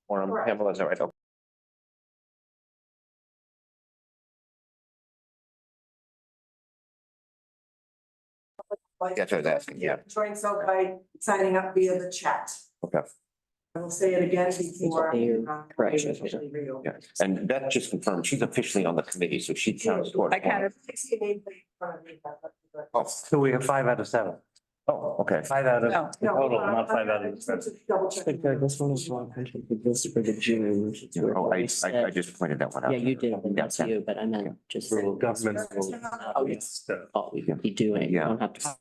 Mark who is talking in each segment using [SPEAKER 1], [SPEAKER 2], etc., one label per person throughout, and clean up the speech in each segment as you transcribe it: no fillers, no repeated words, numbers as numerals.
[SPEAKER 1] quorum,
[SPEAKER 2] Correct.
[SPEAKER 1] Pamela, is that right? Okay. That's what I was asking, yeah.
[SPEAKER 2] Join so by signing up via the chat.
[SPEAKER 1] Okay.
[SPEAKER 2] I will say it again before.
[SPEAKER 3] Correction.
[SPEAKER 2] officially reopen.
[SPEAKER 1] Yeah, and that just confirmed, she's officially on the committee, so she counts towards.
[SPEAKER 3] I kind of,
[SPEAKER 1] Oh,
[SPEAKER 4] So we have 5 out of 7.
[SPEAKER 1] oh, okay.
[SPEAKER 4] 5 out of.
[SPEAKER 3] no,
[SPEAKER 4] Total, not 5 out of
[SPEAKER 2] Just want
[SPEAKER 4] 7.
[SPEAKER 2] to double check.
[SPEAKER 3] this one is wrong. I think this for the June.
[SPEAKER 1] Oh, I just pointed that one out.
[SPEAKER 3] Yeah, you did, that's
[SPEAKER 1] Yeah.
[SPEAKER 3] you, but I meant just.
[SPEAKER 4] Rule of government.
[SPEAKER 3] Oh, yes. All we can be doing, we
[SPEAKER 1] Yeah.
[SPEAKER 3] don't have to.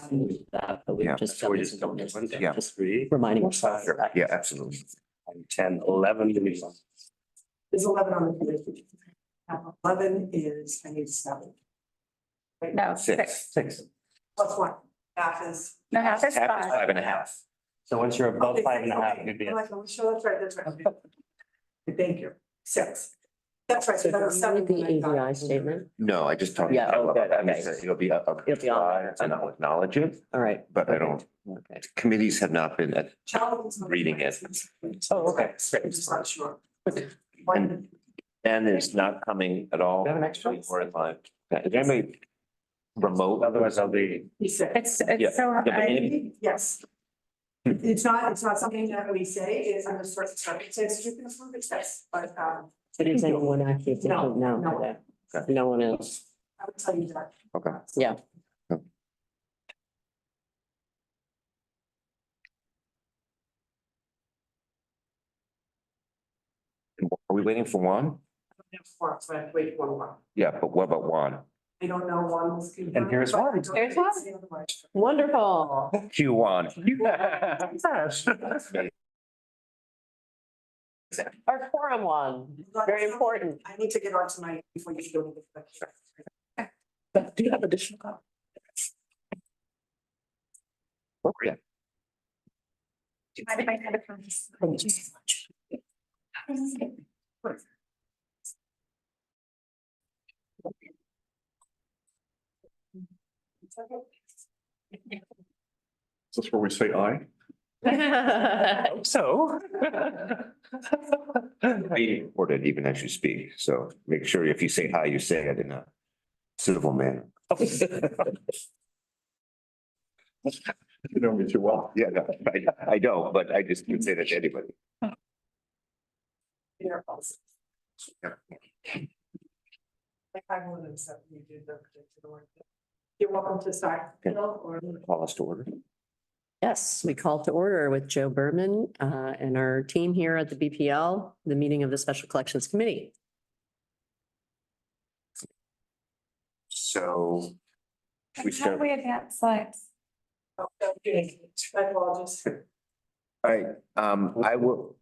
[SPEAKER 3] do That, but we
[SPEAKER 1] Yeah.
[SPEAKER 3] just.
[SPEAKER 4] So we're just going to Wednesday.
[SPEAKER 1] Yeah.
[SPEAKER 3] Just
[SPEAKER 4] 3,
[SPEAKER 3] reminding ourselves.
[SPEAKER 1] Sure, yeah, absolutely.
[SPEAKER 4] 10, 11.
[SPEAKER 2] There's 11 on the committee. 11 is, I need 7. Wait,
[SPEAKER 5] No,
[SPEAKER 1] Six.
[SPEAKER 4] 6.
[SPEAKER 2] plus 1. Half is.
[SPEAKER 5] No, half is
[SPEAKER 1] Half is
[SPEAKER 5] 5.
[SPEAKER 1] 5.5.
[SPEAKER 4] So once you're above
[SPEAKER 2] Okay,
[SPEAKER 4] 5.5,
[SPEAKER 2] okay.
[SPEAKER 4] you'd be.
[SPEAKER 2] I'm like, oh, sure, that's right, that's right. Okay. Thank you. 6. That's right. So that was 7.
[SPEAKER 3] The ADI statement,
[SPEAKER 1] No, I just talked.
[SPEAKER 3] Yeah,
[SPEAKER 1] about
[SPEAKER 3] okay,
[SPEAKER 1] that. I mean,
[SPEAKER 3] okay.
[SPEAKER 1] It'll be up.
[SPEAKER 3] It'll be on there.
[SPEAKER 1] And I'll acknowledge it,
[SPEAKER 3] all right.
[SPEAKER 1] but I don't,
[SPEAKER 3] Okay.
[SPEAKER 1] committees have not been at
[SPEAKER 2] Challenge.
[SPEAKER 1] reading it.
[SPEAKER 4] Oh, okay.
[SPEAKER 2] I'm just not sure.
[SPEAKER 1] And Dan is not coming at all.
[SPEAKER 4] Do you have an extra?
[SPEAKER 1] Or in live. Is there anybody remote?
[SPEAKER 4] Otherwise I'll be.
[SPEAKER 2] He said.
[SPEAKER 5] It's
[SPEAKER 1] Yeah.
[SPEAKER 5] so,
[SPEAKER 1] Yeah, but any-
[SPEAKER 2] Yes. It's not something that we say, it's under certain circumstances, you can approve it, yes, but,
[SPEAKER 3] But is anyone actually
[SPEAKER 2] No,
[SPEAKER 3] thinking now?
[SPEAKER 2] no.
[SPEAKER 3] Okay. No one else,
[SPEAKER 2] I would tell you that.
[SPEAKER 1] Okay.
[SPEAKER 3] yeah.
[SPEAKER 1] Are we waiting for Juan?
[SPEAKER 2] So I have to wait for one.
[SPEAKER 1] Yeah, but what about Juan?
[SPEAKER 2] I don't know one was.
[SPEAKER 4] And here's one.
[SPEAKER 5] Here's one.
[SPEAKER 3] Wonderful.
[SPEAKER 1] Q Juan.
[SPEAKER 3] Our forum one, very important.
[SPEAKER 2] I need to get onto my, before you go.
[SPEAKER 3] Do you have additional comments?
[SPEAKER 1] Okay.
[SPEAKER 5] do you mind if I had it from this?
[SPEAKER 3] Thank you so much.
[SPEAKER 6] Is this where we say aye?
[SPEAKER 4] So.
[SPEAKER 1] Being recorded even as you speak, so make sure if you say hi, you say it in a civil manner.
[SPEAKER 6] You know me too well.
[SPEAKER 1] Yeah, no, I don't, but I just would say that to anybody.
[SPEAKER 2] You're welcome to start.
[SPEAKER 1] Okay.
[SPEAKER 2] Bill, or-
[SPEAKER 1] Call us to order.
[SPEAKER 3] Yes, we call to order with Joe Berman and our team here at the BPL, the meeting of the Special Collections Committee.
[SPEAKER 1] So we
[SPEAKER 5] How do
[SPEAKER 1] start,
[SPEAKER 5] we advance slides?
[SPEAKER 2] Okay, I apologize.
[SPEAKER 1] all right, I will,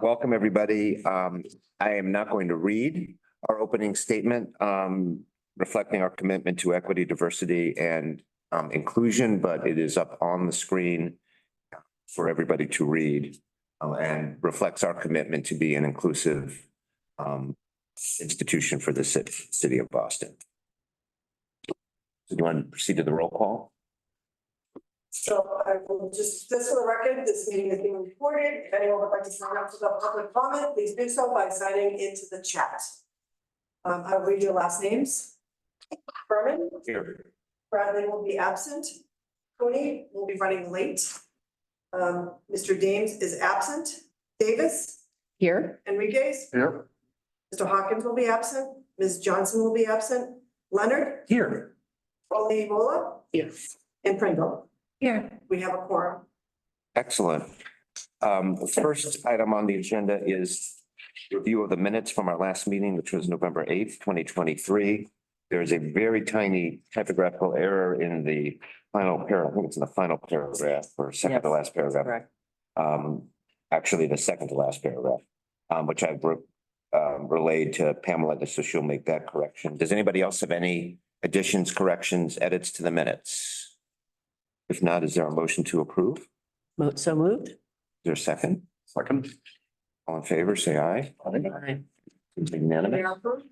[SPEAKER 1] welcome, everybody. I am not going to read our opening statement, reflecting our commitment to equity, diversity, and inclusion, but it is up on the screen for everybody to read, and reflects our commitment to be an inclusive institution for the city of Boston. So do you want to proceed to the roll call?
[SPEAKER 2] So I will just for the record, this meeting is being recorded. If anyone would like to sign up for the public comment, please do so by signing into the chat. I'll read your last names. Berman,
[SPEAKER 1] Here.
[SPEAKER 2] Bradley will be absent. Cooney will be running late. Mr. Dames is absent. Davis,
[SPEAKER 3] Here,
[SPEAKER 2] Enriquez,
[SPEAKER 6] Here.
[SPEAKER 2] Mr. Hawkins will be absent. Ms. Johnson will be absent. Leonard,
[SPEAKER 4] Here.
[SPEAKER 2] Ollie Mola,
[SPEAKER 3] yes.
[SPEAKER 2] and Pringle.
[SPEAKER 5] Here,
[SPEAKER 2] We have a quorum.
[SPEAKER 1] Excellent. The first item on the agenda is review of the minutes from our last meeting, which was November 8th, 2023. There is a very tiny typographical error in the final paragraph. I think it's in the final paragraph or second to
[SPEAKER 3] Yes,
[SPEAKER 1] last paragraph.
[SPEAKER 3] Correct.
[SPEAKER 1] Actually, the second to last paragraph, which I've relayed to Pamela, so she'll make that correction. Does anybody else have any additions, corrections, edits to the minutes? If not, is there a motion to approve? Is
[SPEAKER 3] So moved.
[SPEAKER 1] there a second?
[SPEAKER 6] Second.
[SPEAKER 1] All in favor, say aye.
[SPEAKER 3] Aye.
[SPEAKER 1] Unanimous.
[SPEAKER 2] They are approved.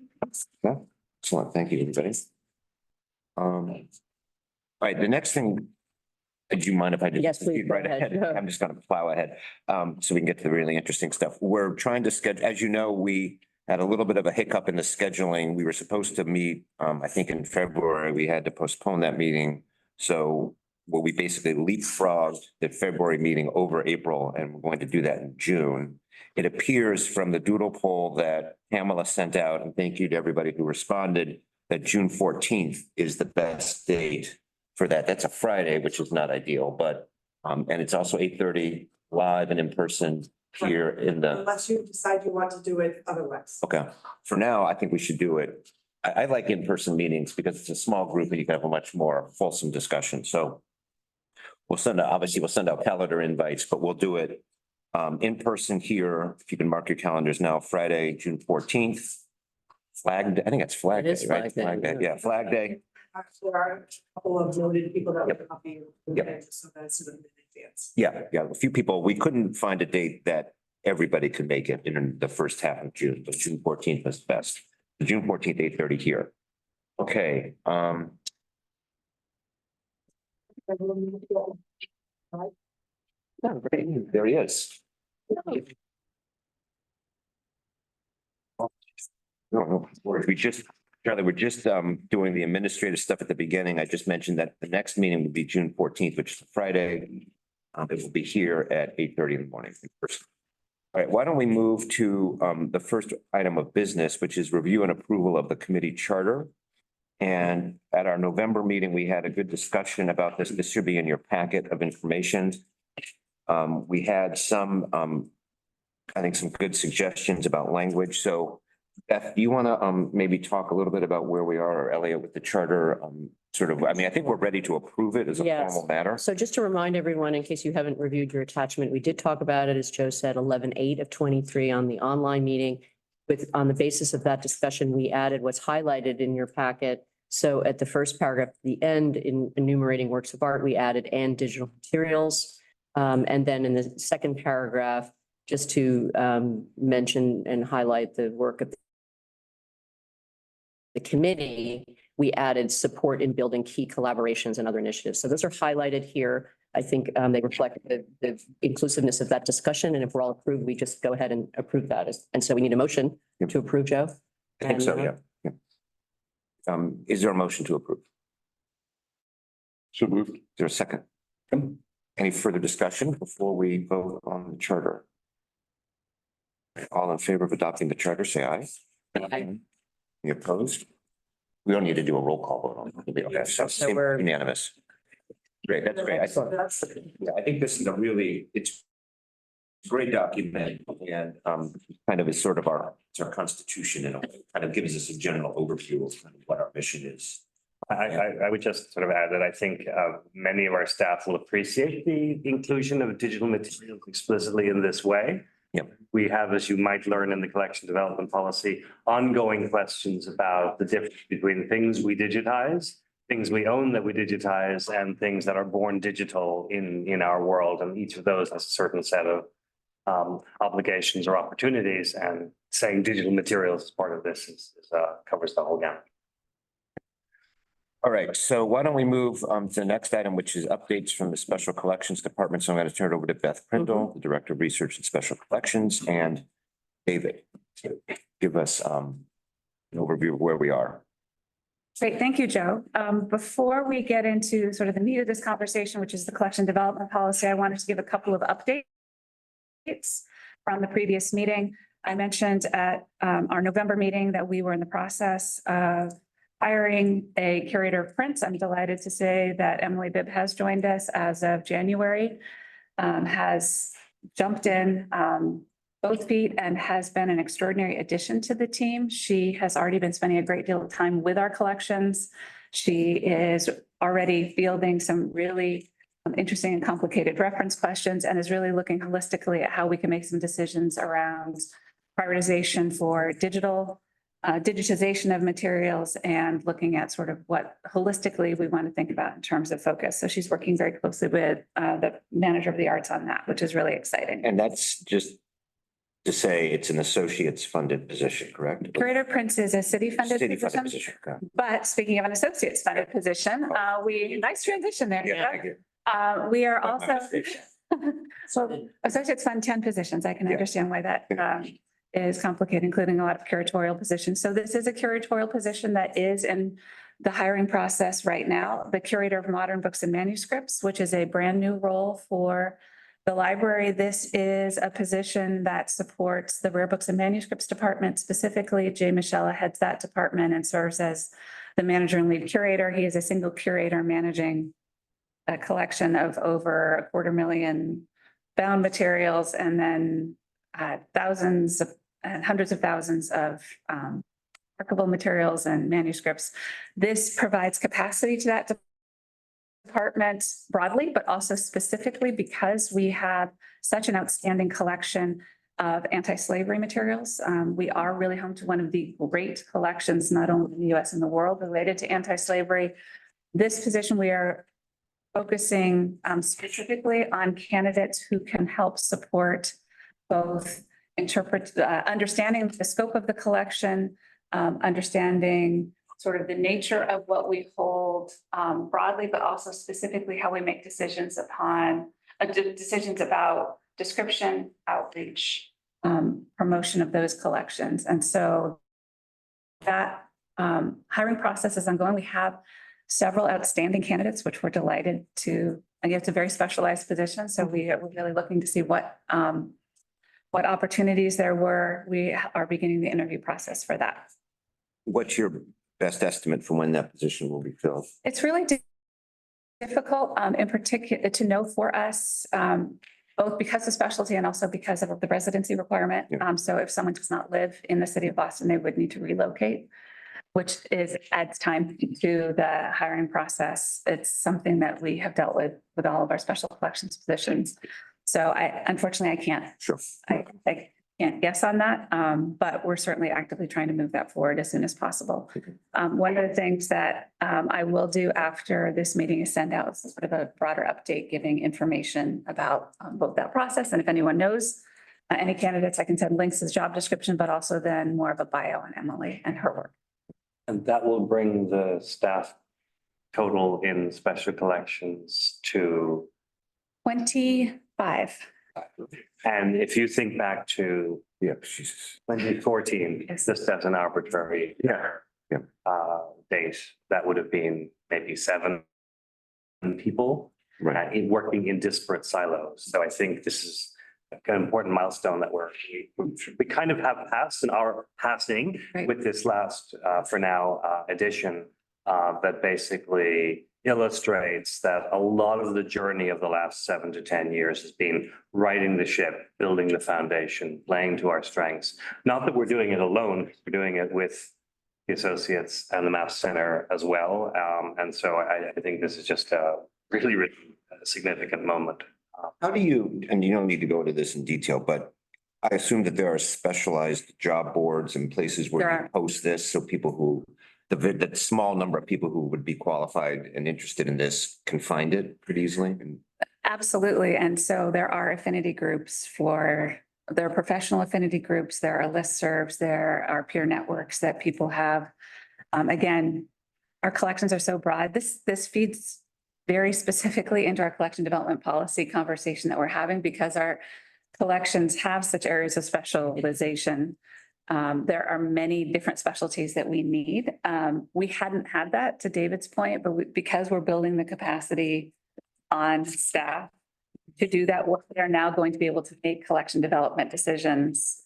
[SPEAKER 1] Yeah, excellent. Thank you, everybody. All right, the next thing Do you mind if I just?
[SPEAKER 3] Yes, please,
[SPEAKER 1] proceed right
[SPEAKER 3] go ahead.
[SPEAKER 1] ahead? I'm just gonna plow ahead, so we can get to the really interesting stuff. We're trying to schedule, as you know, we had a little bit of a hiccup in the scheduling. We were supposed to meet, I think in February, we had to postpone that meeting. So well, we basically leapfrogged the February meeting over April, and we're going to do that in June. It appears from the doodle poll that Pamela sent out, and thank you to everybody who responded, that June 14th is the best date for that. That's a Friday, which is not ideal, but, and it's also 8:30 live and in person here in the,
[SPEAKER 2] Unless you decide you want to do it otherwise.
[SPEAKER 1] okay. For now, I think we should do it. I like in-person meetings because it's a small group and you can have a much more fulsome discussion. So we'll obviously we'll send out calendar invites, but we'll do it in person here. If you can mark your calendars now, Friday, June 14th. I think it's Flag
[SPEAKER 3] It is
[SPEAKER 1] Day, right?
[SPEAKER 3] Flag Day,
[SPEAKER 1] Yeah, Flag Day.
[SPEAKER 2] There are a couple of noted people that
[SPEAKER 1] Yep.
[SPEAKER 2] would copy.
[SPEAKER 1] Yep.
[SPEAKER 2] So that's sort of in advance.
[SPEAKER 1] Yeah, a few people. We couldn't find a date that everybody could make it in the first half of June, but June 14th was best. June 14th, 8:30 here. Okay, oh, great. There he is. No, we just, Charlie, we're just doing the administrative stuff at the beginning. I just mentioned that the next meeting will be June 14th, which is Friday. It will be here at 8:30 in the morning. All right, why don't we move to the first item of business, which is review and approval of the committee charter. And at our November meeting, we had a good discussion about this. This should be in your packet of information. We had some, I think some good suggestions about language. So Beth, do you want to maybe talk a little bit about where we are, or Elliot, with the charter? Sort of, I mean, I think we're ready to approve it as a
[SPEAKER 3] Yes.
[SPEAKER 1] formal matter.
[SPEAKER 3] So just to remind everyone, in case you haven't reviewed your attachment, we did talk about it, as Joe said, 11/8 of 23 on the online meeting. On the basis of that discussion, we added what's highlighted in your packet. So at the first paragraph, the end in enumerating works of art, we added and digital materials. And then in the second paragraph, just to mention and highlight the work of the committee, we added support in building key collaborations and other initiatives. So those are highlighted here. I think they reflect the inclusiveness of that discussion. And if we're all approved, we just go ahead and approve that. And so we need a motion to approve, Joe?
[SPEAKER 1] I think so,
[SPEAKER 3] And,
[SPEAKER 1] yeah. Is there a motion to approve?
[SPEAKER 6] So moved.
[SPEAKER 1] Is there a second? Any further discussion before we vote on the charter? All in favor of adopting the charter, say aye.
[SPEAKER 3] Aye.
[SPEAKER 1] Any opposed? We don't need to do a roll call vote on it. It'll be okay. So
[SPEAKER 3] So we're-
[SPEAKER 1] unanimous. Great, that's great. Yeah, I think this is a really, it's a great document and kind of is sort of it's our constitution and kind of gives us a general overview of kind of what our mission is.
[SPEAKER 4] I would just sort of add that I think many of our staff will appreciate the inclusion of digital materials explicitly in this way.
[SPEAKER 1] Yep.
[SPEAKER 4] We have, as you might learn in the collection development policy, ongoing questions about the difference between things we digitize, things we own that we digitize, and things that are born digital in our world. And each of those has a certain set of obligations or opportunities, and saying digital materials as part of this covers the whole gamut.
[SPEAKER 1] All right, so why don't we move to the next item, which is updates from the Special Collections Department. So I'm going to turn it over to Beth Prindle, the Director of Research and Special Collections, and David to give us an overview of where we are.
[SPEAKER 5] Great, thank you, Joe. Before we get into sort of the meat of this conversation, which is the collection development policy, I wanted to give a couple of updates from the previous meeting. I mentioned at our November meeting that we were in the process of hiring a curator of prints. I'm delighted to say that Emily Bibb has joined us as of January, has jumped in both feet and has been an extraordinary addition to the team. She has already been spending a great deal of time with our collections. She is already fielding some really interesting and complicated reference questions and is really looking holistically at how we can make some decisions around prioritization for digitization of materials and looking at sort of what holistically we want to think about in terms of focus. So she's working very closely with the manager of the arts on that, which is really exciting.
[SPEAKER 1] And that's just to say it's an associate's funded position, correct?
[SPEAKER 5] Curator Prince is a city-funded
[SPEAKER 1] City-funded
[SPEAKER 5] position,
[SPEAKER 1] position, okay.
[SPEAKER 5] but speaking of an associate's funded position, nice transition there.
[SPEAKER 1] Yeah, thank you.
[SPEAKER 5] We are also, so Associates Fund 10 positions. I can
[SPEAKER 1] Yeah.
[SPEAKER 5] understand why that is complicated, including a lot of curatorial positions. So this is a curatorial position that is in the hiring process right now. The Curator of Modern Books and Manuscripts, which is a brand new role for the library. This is a position that supports the Rare Books and Manuscripts Department. Specifically, Jay Michelle heads that department and serves as the manager and lead curator. He is a single curator managing a collection of over 250,000 bound materials and then thousands of and hundreds of thousands of archival materials and manuscripts. This provides capacity to that department broadly, but also specifically because we have such an outstanding collection of anti-slavery materials. We are really home to one of the great collections, not only in the US and the world, related to anti-slavery. This position, we are focusing specifically on candidates who can help support both understanding the scope of the collection, understanding sort of the nature of what we hold broadly, but also specifically how we make decisions about description, outreach, promotion of those collections. And so that hiring process is ongoing. We have several outstanding candidates, which we're delighted to, and it's a very specialized position. So we're really looking to see what opportunities there were. We are beginning the interview process for that.
[SPEAKER 1] What's your best estimate for when that position will be filled?
[SPEAKER 5] It's really difficult, in particular, to know for us, both because of specialty and also because of the residency requirement.
[SPEAKER 1] Yeah.
[SPEAKER 5] So if someone does not live in the city of Boston, they would need to relocate, which adds time to the hiring process. It's something that we have dealt with all of our special collections positions. So unfortunately, I can't.
[SPEAKER 1] Sure.
[SPEAKER 5] I can't guess on that, but we're certainly actively trying to move that forward as soon as possible. One of the things that I will do after this meeting is send out sort of a broader update, giving information about both that process. And if anyone knows any candidates, I can send links to the job description, but also then more of a bio on Emily and her work.
[SPEAKER 4] And that will bring the staff total in special collections to,
[SPEAKER 5] 25.
[SPEAKER 4] and if you think back to
[SPEAKER 1] Yeah, Jesus.
[SPEAKER 4] 2014,
[SPEAKER 5] Yes.
[SPEAKER 4] just as an arbitrary
[SPEAKER 1] Yeah.
[SPEAKER 4] date, that would have been maybe 7 people
[SPEAKER 1] Right.
[SPEAKER 4] working in disparate silos. So I think this is an important milestone that we kind of have passed and are passing
[SPEAKER 5] Right.
[SPEAKER 4] with this last, for now, edition that basically illustrates that a lot of the journey of the last 7 to 10 years has been righting the ship, building the foundation, playing to our strengths. Not that we're doing it alone, we're doing it with the associates and the Mass Center as well. And so I think this is just a really, really significant moment.
[SPEAKER 1] How do you, and you don't need to go into this in detail, but I assume that there are specialized job boards and places
[SPEAKER 5] There
[SPEAKER 1] where
[SPEAKER 5] are.
[SPEAKER 1] you post this, so people who, the small number of people who would be qualified and interested in this can find it pretty easily? And
[SPEAKER 5] Absolutely. And so there are affinity groups there are professional affinity groups, there are listservs, there are peer networks that people have. Again, our collections are so broad. This feeds very specifically into our collection development policy conversation that we're having because our collections have such areas of specialization. There are many different specialties that we need. We hadn't had that, to David's point, but because we're building the capacity on staff to do that work, they're now going to be able to make collection development decisions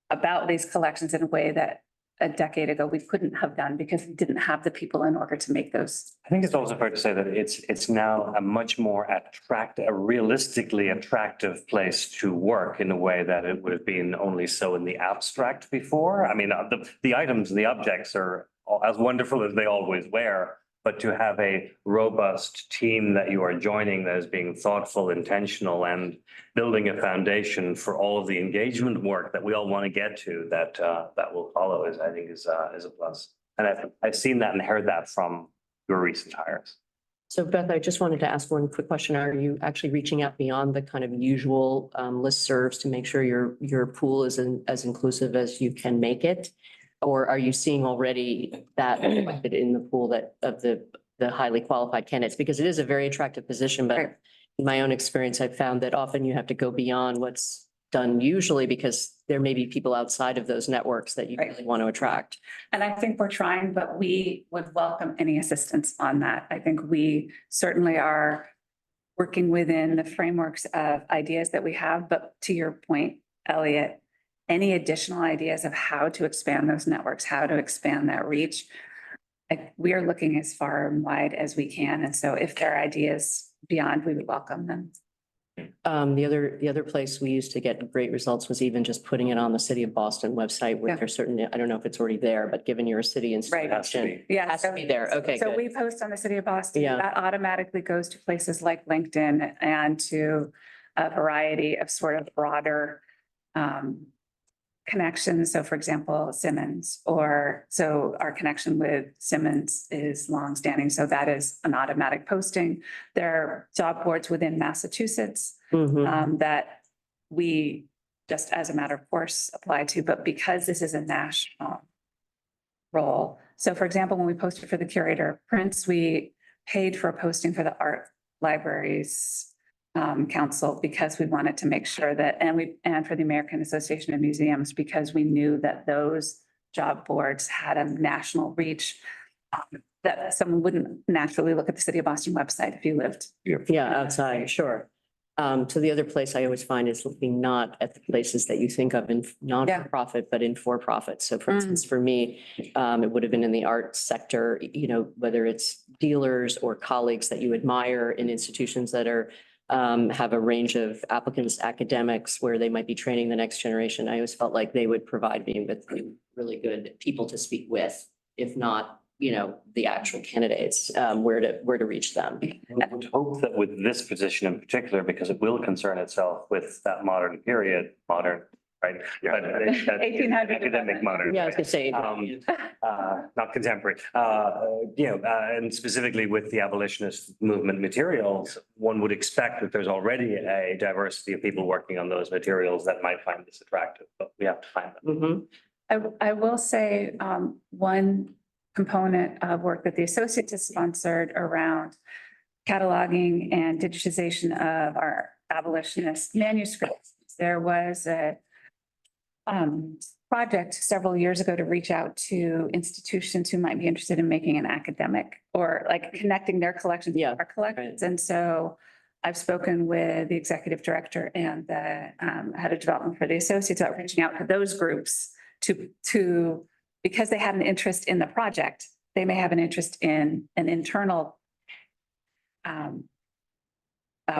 [SPEAKER 5] about these collections in a way that a decade ago we couldn't have done because we didn't have the people in order to make those.
[SPEAKER 4] I think it's also fair to say that it's now a much more a realistically attractive place to work in a way that it would have been only so in the abstract before. I mean, the items and the objects are as wonderful as they always were, but to have a robust team that you are joining that is being thoughtful, intentional, and building a foundation for all of the engagement work that we all want to get to that will follow is, I think, is a plus. And I've seen that and heard that from your recent hires.
[SPEAKER 3] So Beth, I just wanted to ask one quick question. Are you actually reaching out beyond the kind of usual listservs to make sure your pool is as inclusive as you can make it? Or are you seeing already that reflected in the pool of the the highly qualified candidates, because it is a very attractive position, but
[SPEAKER 5] Right.
[SPEAKER 3] in my own experience, I've found that often you have to go beyond what's done usually because there may be people outside of those networks that you
[SPEAKER 5] Right.
[SPEAKER 3] really want to attract.
[SPEAKER 5] And I think we're trying, but we would welcome any assistance on that. I think we certainly are working within the frameworks of ideas that we have, but to your point, Elliot, any additional ideas of how to expand those networks, how to expand that reach, we are looking as far and wide as we can. And so if there are ideas beyond, we would welcome them.
[SPEAKER 3] The other place we used to get great results was even just putting it on the City of Boston website where
[SPEAKER 5] Yeah.
[SPEAKER 3] there's certain, I don't know if it's already there, but given you're a city
[SPEAKER 5] Right.
[SPEAKER 3] institution.
[SPEAKER 5] Yeah.
[SPEAKER 3] Has to be there. Okay,
[SPEAKER 5] So
[SPEAKER 3] good.
[SPEAKER 5] we post on the City of Boston.
[SPEAKER 3] Yeah.
[SPEAKER 5] That automatically goes to places like LinkedIn and to a variety of sort of broader connections. So for example, Simmons, or so our connection with Simmons is longstanding. So that is an automatic posting. There are job boards within Massachusetts
[SPEAKER 3] Mhm.
[SPEAKER 5] that we just as a matter of course apply to, but because this is a national role. So for example, when we posted for the curator of prints, we paid for a posting for the art libraries council because we wanted to make sure that, and for the American Association of Museums, because we knew that those job boards had a national reach, that someone wouldn't naturally look at the City of Boston website if you lived.
[SPEAKER 3] Yeah, outside, sure. So the other place I always find is looking not at the places that you think of in non-for-profit, but in for-profit. So for instance, for me, it would have been in the arts sector, you know, whether it's dealers or colleagues that you admire in institutions that are have a range of applicants, academics, where they might be training the next generation. I always felt like they would provide me with really good people to speak with, if not, you know, the actual candidates, where to reach them.
[SPEAKER 4] I would hope that with this position in particular, because it will concern itself with that modern period, modern, right?
[SPEAKER 1] Yeah.
[SPEAKER 4] But that
[SPEAKER 5] 1800.
[SPEAKER 4] Academic modern.
[SPEAKER 3] Yeah, I was gonna say.
[SPEAKER 4] Not contemporary, and specifically with the abolitionist movement materials, one would expect that there's already a diversity of people working on those materials that might find this attractive, but we have to find them.
[SPEAKER 3] Mhm.
[SPEAKER 5] I will say, one component of work that the Associates has sponsored around cataloging and digitization of our abolitionist manuscripts. There was a project several years ago to reach out to institutions who might be interested in making an academic or like connecting their collections to
[SPEAKER 3] Yeah,
[SPEAKER 5] our collections. And so I've spoken with the executive director and the head of development for the Associates about reaching out to those groups to because they had an interest in the project, they may have an interest in an internal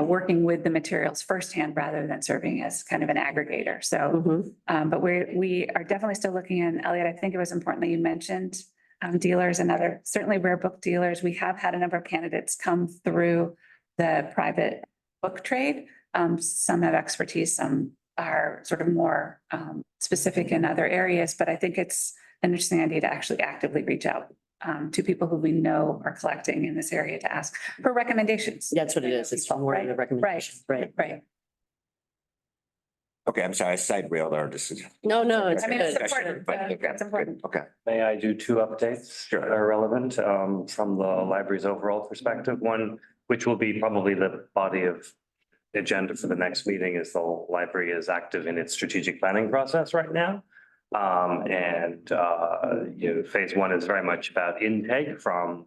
[SPEAKER 5] working with the materials firsthand rather than serving as kind of an aggregator. So,
[SPEAKER 3] Mhm.
[SPEAKER 5] but we are definitely still looking in, Elliot, I think it was important that you mentioned dealers and other, certainly rare book dealers. We have had a number of candidates come through the private book trade. Some have expertise, some are sort of more specific in other areas, but I think it's an interesting idea to actually actively reach out to people who we know are collecting in this area to ask for recommendations.
[SPEAKER 3] That's what it is. It's more in the recommendation, right?
[SPEAKER 5] Right.
[SPEAKER 1] Okay, I'm sorry, I side railed our decision.
[SPEAKER 3] No, no, it's
[SPEAKER 5] I mean, it's
[SPEAKER 3] good.
[SPEAKER 5] important.
[SPEAKER 1] But okay,
[SPEAKER 5] It's important.
[SPEAKER 1] good, okay.
[SPEAKER 4] May I do two updates
[SPEAKER 1] Sure.
[SPEAKER 4] that are relevant from the library's overall perspective? One, which will be probably the body of the agenda for the next meeting, is the library is active in its strategic planning process right now. Phase one is very much about intake from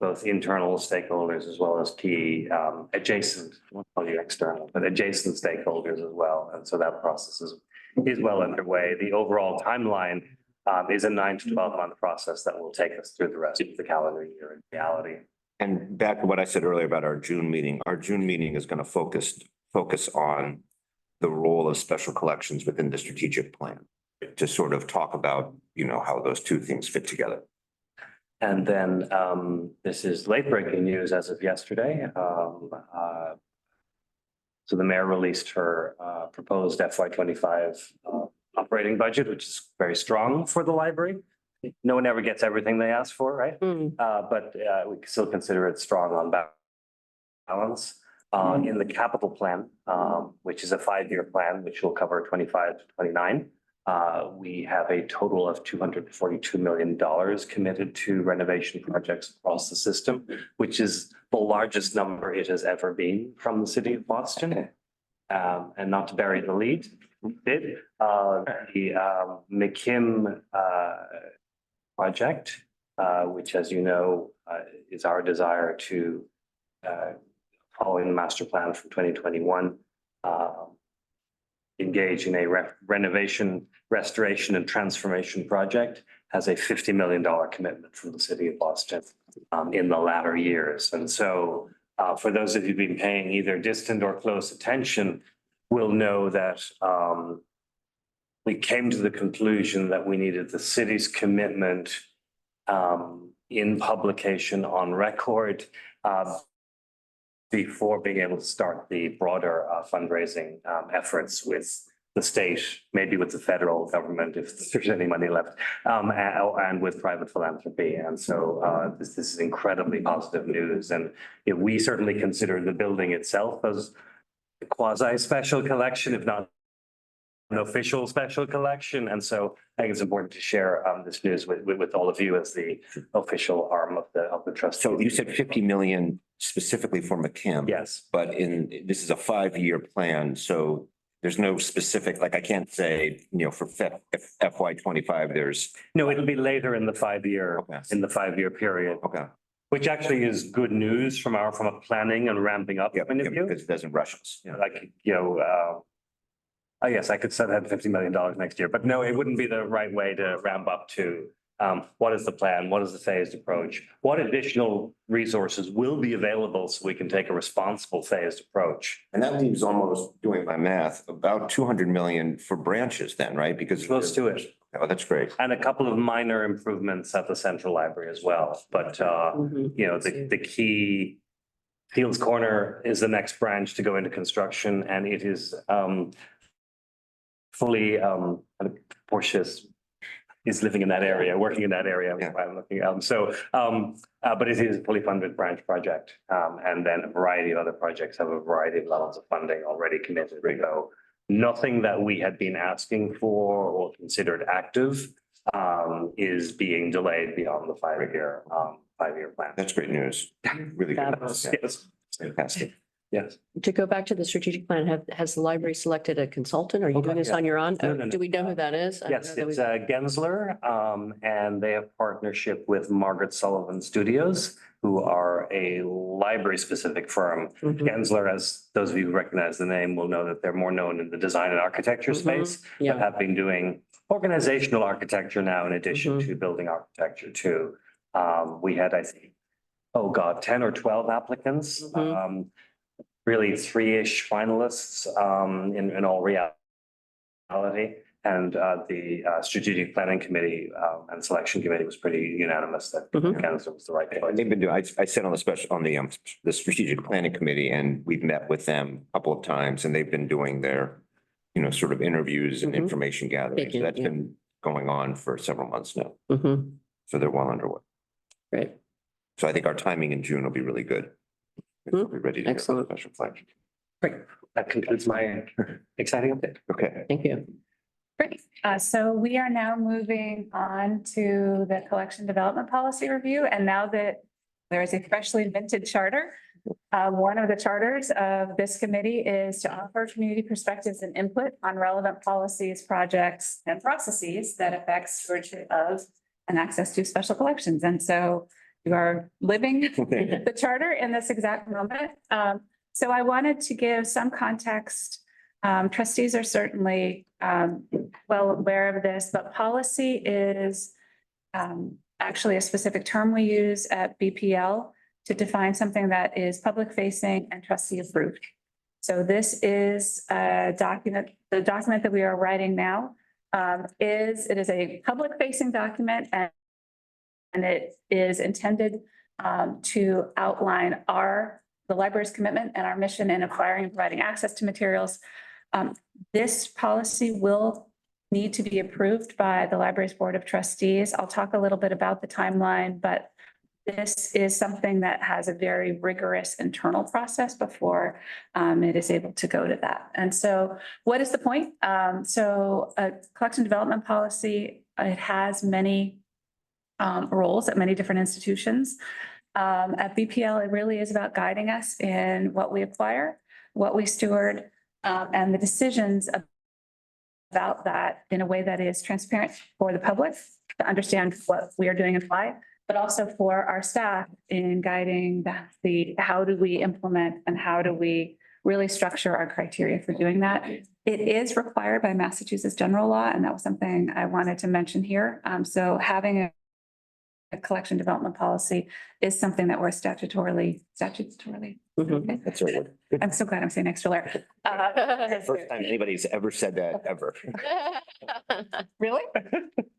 [SPEAKER 4] both internal stakeholders as well as key adjacent, I won't call you external, but adjacent stakeholders as well. And so that process is well underway. The overall timeline is a 9 to 12 month process that will take us through the rest of the calendar year in reality.
[SPEAKER 1] And back to what I said earlier about our June meeting is going to focus on the role of special collections within the strategic plan to sort of talk about, you know, how those two things fit together.
[SPEAKER 4] And then this is late breaking news as of yesterday. So the mayor released her proposed FY25 operating budget, which is very strong for the library. No one ever gets everything they ask for, right? But we still consider it strong on balance. In the capital plan, which is a 5-year plan, which will cover 25 to 29. We have a total of $242 million committed to renovation projects across the system, which is the largest number it has ever been from the city of Boston. And not to bury the lead, the McKim project, which, as you know, is our desire to, following the master plan from 2021, engage in a renovation, restoration and transformation project, has a $50 million commitment from the city of Boston in the latter years. And so for those of you who've been paying either distant or close attention, will know that we came to the conclusion that we needed the city's commitment in publication on record before being able to start the broader fundraising efforts with the state, maybe with the federal government, if there's any money left, and with private philanthropy. And so this is incredibly positive news. And we certainly consider the building itself as a quasi-special collection, if not an official special collection. And so I think it's important to share this news with all of you as the official arm of the trust.
[SPEAKER 1] So you said 50 million specifically for McKim.
[SPEAKER 4] Yes.
[SPEAKER 1] But this is a 5-year plan, so there's no specific, like I can't say, for FY 25, there's.
[SPEAKER 4] No, it'll be later in the 5-year,
[SPEAKER 1] Okay.
[SPEAKER 4] in the 5-year period,
[SPEAKER 1] Okay.
[SPEAKER 4] which actually is good news from a planning and ramping up point of view.
[SPEAKER 1] Because it doesn't rush us. Yeah.
[SPEAKER 4] Like, yes, I could set that $50 million next year, but no, it wouldn't be the right way to ramp up to what is the plan? What is the phased approach? What additional resources will be available so we can take a responsible phased approach?
[SPEAKER 1] And that leaves almost, doing my math, about 200 million for branches then, right? Because.
[SPEAKER 4] Close to it.
[SPEAKER 1] Oh, that's great.
[SPEAKER 4] And a couple of minor improvements at the central library as well. But, the key, Fields Corner is the next branch to go into construction, and it is fully, Portia is living in that area, working in that area.
[SPEAKER 1] Yeah.
[SPEAKER 4] I'm looking, but it is a fully funded branch project. And then a variety of other projects have a variety of levels of funding already committed to go. Nothing that we had been asking for or considered active is being delayed beyond the 5-year plan.
[SPEAKER 1] That's great news. Really good.
[SPEAKER 3] Fabulous.
[SPEAKER 1] Yeah,
[SPEAKER 4] Yes,
[SPEAKER 1] fantastic.
[SPEAKER 4] yes.
[SPEAKER 3] To go back to the strategic plan, has the library selected a consultant? Are you doing this
[SPEAKER 4] yeah.
[SPEAKER 3] on your own?
[SPEAKER 4] No, no, no.
[SPEAKER 3] Do we know who that is? I don't
[SPEAKER 4] Yes,
[SPEAKER 3] know that
[SPEAKER 4] it's
[SPEAKER 3] we-
[SPEAKER 4] Gensler, and they have partnership with Margaret Sullivan Studios, who are a library-specific firm.
[SPEAKER 3] Mhm.
[SPEAKER 4] Gensler, as those of you who recognize the name will know that they're more known in the design and architecture
[SPEAKER 3] Mhm.
[SPEAKER 4] space, but
[SPEAKER 3] Yeah,
[SPEAKER 4] have been doing organizational architecture now in addition
[SPEAKER 3] Mhm.
[SPEAKER 4] to building architecture too. We had, I think, 10 or 12 applicants.
[SPEAKER 3] Mhm.
[SPEAKER 4] Really 3-ish finalists in all reality. And the strategic planning committee and selection committee was pretty unanimous that
[SPEAKER 3] Mhm.
[SPEAKER 4] Gensler was the right choice.
[SPEAKER 1] They've been doing, I sit on the strategic planning committee, and we've met with them a couple of times, and they've been doing their, sort of interviews and
[SPEAKER 3] Mhm.
[SPEAKER 1] information gathering. So
[SPEAKER 3] Taking,
[SPEAKER 1] that's
[SPEAKER 3] yeah.
[SPEAKER 1] been going on for several months now.
[SPEAKER 3] Mhm.
[SPEAKER 1] So they're well underway.
[SPEAKER 3] Great.
[SPEAKER 1] So I think our timing in June will be really good. We'll be ready to. hear about
[SPEAKER 3] Excellent.
[SPEAKER 1] the special flag.
[SPEAKER 3] Great.
[SPEAKER 4] That concludes my exciting update.
[SPEAKER 1] Okay.
[SPEAKER 3] Thank you.
[SPEAKER 5] Great. So we are now moving on to the collection development policy review. And now that there is a freshly minted charter, one of the charters of this committee is to offer community perspectives and input on relevant policies, projects, and processes that affect stewardship of and access to special collections. And so you are living the charter in this exact moment. So I wanted to give some context. Trustees are certainly well aware of this, but policy is actually a specific term we use at BPL to define something that is public facing and trustee approved. So this is a document, the document that we are writing now it is a public facing document, and it is intended to outline the library's commitment and our mission in acquiring and providing access to materials. This policy will need to be approved by the library's Board of Trustees. I'll talk a little bit about the timeline, but this is something that has a very rigorous internal process before it is able to go to that. And so what is the point? So a collection development policy, it has many roles at many different institutions. At BPL, it really is about guiding us in what we acquire, what we steward, and the decisions about that in a way that is transparent for the public to understand what we are doing and why, but also for our staff in guiding how do we implement and how do we really structure our criteria for doing that. It is required by Massachusetts general law, and that was something I wanted to mention here. So having a collection development policy is something that we're statutorily.
[SPEAKER 3] Mhm.
[SPEAKER 1] That's right.
[SPEAKER 5] I'm so glad I'm saying extra layer.
[SPEAKER 1] First time anybody's ever said that ever.
[SPEAKER 5] Really?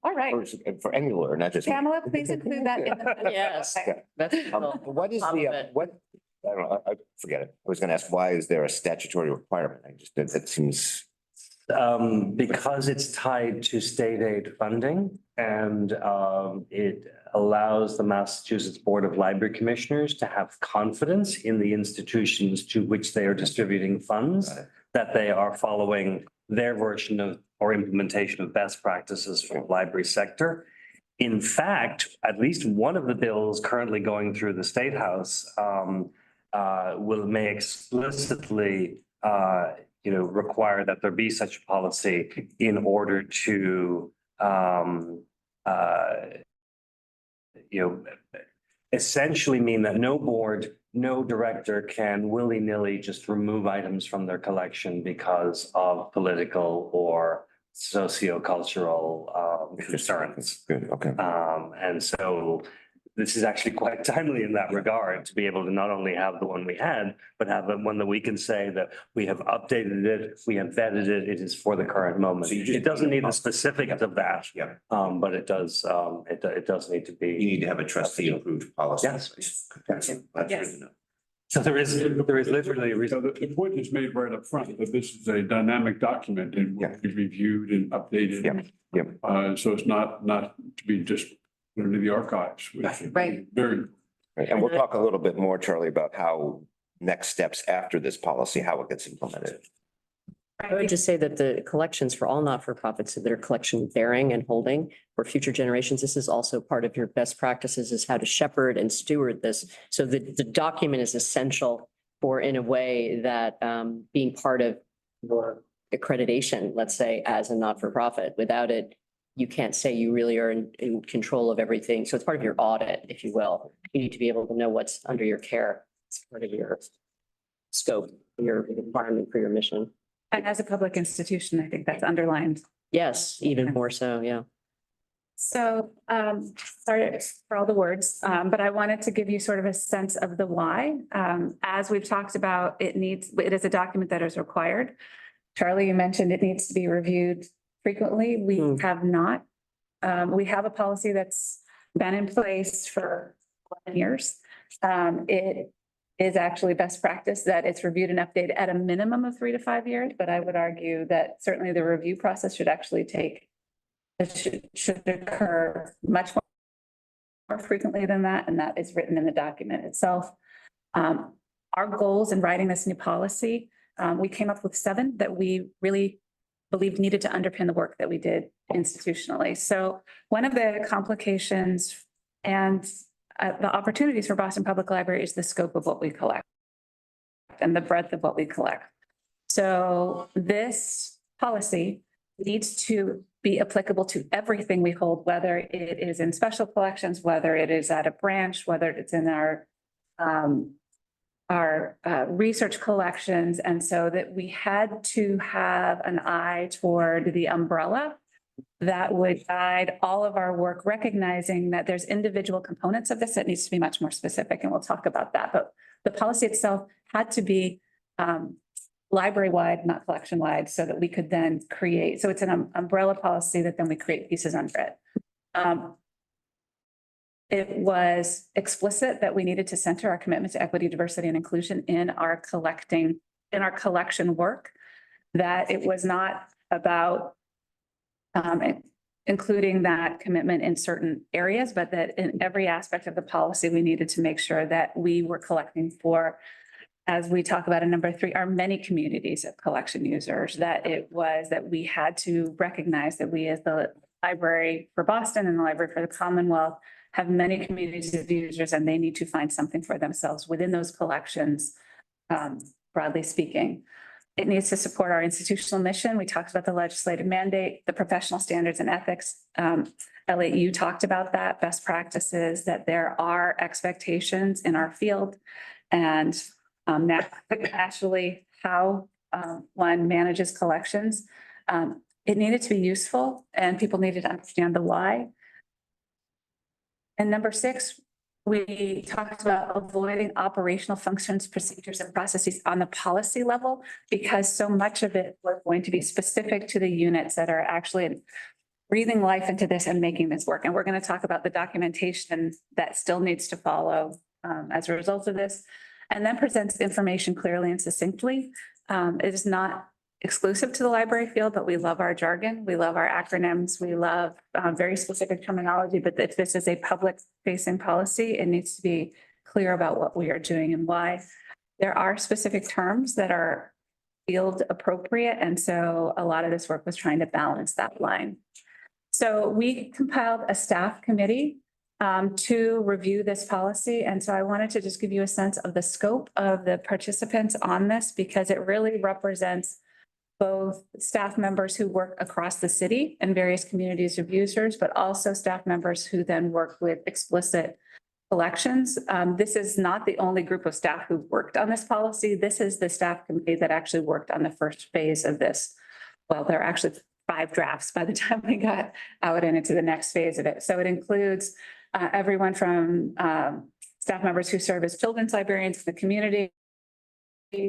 [SPEAKER 5] All right.
[SPEAKER 1] For any lawyer, not just.
[SPEAKER 5] Pamela, please include that in the.
[SPEAKER 3] Yes. That's cool.
[SPEAKER 1] What is
[SPEAKER 3] Top of
[SPEAKER 1] the,
[SPEAKER 3] it.
[SPEAKER 1] what, I don't know, I forget it. I was gonna ask, why is there a statutory requirement? That seems,
[SPEAKER 4] Because it's tied to state aid funding and it allows the Massachusetts Board of Library Commissioners to have confidence in the institutions to which they are distributing funds, that they are following their version of or implementation of best practices for the library sector. In fact, at least one of the bills currently going through the State House may explicitly require that there be such a policy in order to essentially mean that no board, no director can willy-nilly just remove items from their collection because of political or socio-cultural concerns.
[SPEAKER 1] good, okay.
[SPEAKER 4] And so this is actually quite timely in that regard, to be able to not only have the one we had, but have one that we can say that we have updated it, we have vetted it, it is for the current moment.
[SPEAKER 1] So you just-
[SPEAKER 4] It doesn't need the specifics of that.
[SPEAKER 1] Yeah.
[SPEAKER 4] But it does, it does need to
[SPEAKER 1] You
[SPEAKER 4] be.
[SPEAKER 1] need to have a trustee approved policy.
[SPEAKER 4] Yes.
[SPEAKER 1] That's good to know.
[SPEAKER 4] So there is literally a reason.
[SPEAKER 6] The point is made right up front that this is a dynamic document and will be reviewed and updated. So it's not to be just put into the archives. Which is
[SPEAKER 5] Right.
[SPEAKER 6] Very.
[SPEAKER 1] Right, and we'll talk a little bit more, Charlie, about how next steps after this policy, how it gets implemented.
[SPEAKER 3] I would just say that the collections for all not-for-profits that are collection bearing and holding for future generations, this is also part of your best practices is how to shepherd and steward this. So the document is essential for, in a way that being part of your accreditation, let's say, as a not-for-profit. Without it, you can't say you really are in control of everything. So it's part of your audit, if you will. You need to be able to know what's under your care. It's part of your scope, your requirement for your mission.
[SPEAKER 5] And as a public institution, I think that's underlined.
[SPEAKER 3] Yes, even more so, yeah.
[SPEAKER 5] So, sorry for all the words, but I wanted to give you sort of a sense of the why. As we've talked about, it is a document that is required. Charlie, you mentioned it needs to be reviewed frequently. We have not. We have a policy that's been in place for 11 years. It is actually best practice that it's reviewed and updated at a minimum of 3 to 5 years, but I would argue that certainly the review process should actually should occur much more frequently than that, and that is written in the document itself. Our goals in writing this new policy, we came up with 7 that we really believed needed to underpin the work that we did institutionally. So one of the complications and the opportunities for Boston Public Library is the scope of what we collect and the breadth of what we collect. So this policy needs to be applicable to everything we hold, whether it is in special collections, whether it is at a branch, whether it's in our research collections. And so that we had to have an eye toward the umbrella that would guide all of our work, recognizing that there's individual components of this that needs to be much more specific, and we'll talk about that. But the policy itself had to be library-wide, not collection-wide, so that we could then create, so it's an umbrella policy that then we create pieces under it. It was explicit that we needed to center our commitment to equity, diversity, and inclusion in our collection work, that it was not about including that commitment in certain areas, but that in every aspect of the policy, we needed to make sure that we were collecting for, as we talk about in number 3, our many communities of collection users, that it was that we had to recognize that we as the Library for Boston and the Library for the Commonwealth have many communities of users, and they need to find something for themselves within those collections, broadly speaking. It needs to support our institutional mission. We talked about the legislative mandate, the professional standards and ethics. Elliot, you talked about that, best practices, that there are expectations in our field. And actually how one manages collections. It needed to be useful and people needed to understand the why. And number 6, we talked about avoiding operational functions, procedures, and processes on the policy level, because so much of it was going to be specific to the units that are actually breathing life into this and making this work. And we're going to talk about the documentation that still needs to follow as a result of this, and then presents information clearly and succinctly. It is not exclusive to the library field, but we love our jargon. We love our acronyms. We love very specific terminology, but if this is a public facing policy, it needs to be clear about what we are doing and why. There are specific terms that are field appropriate. And so a lot of this work was trying to balance that line. So we compiled a staff committee to review this policy. And so I wanted to just give you a sense of the scope of the participants on this, because it really represents both staff members who work across the city and various communities of users, but also staff members who then work with explicit collections. This is not the only group of staff who worked on this policy. This is the staff committee that actually worked on the first phase of this. Well, there are actually 5 drafts by the time we got out and into the next phase of it. So it includes everyone from staff members who serve as children's librarians in the community,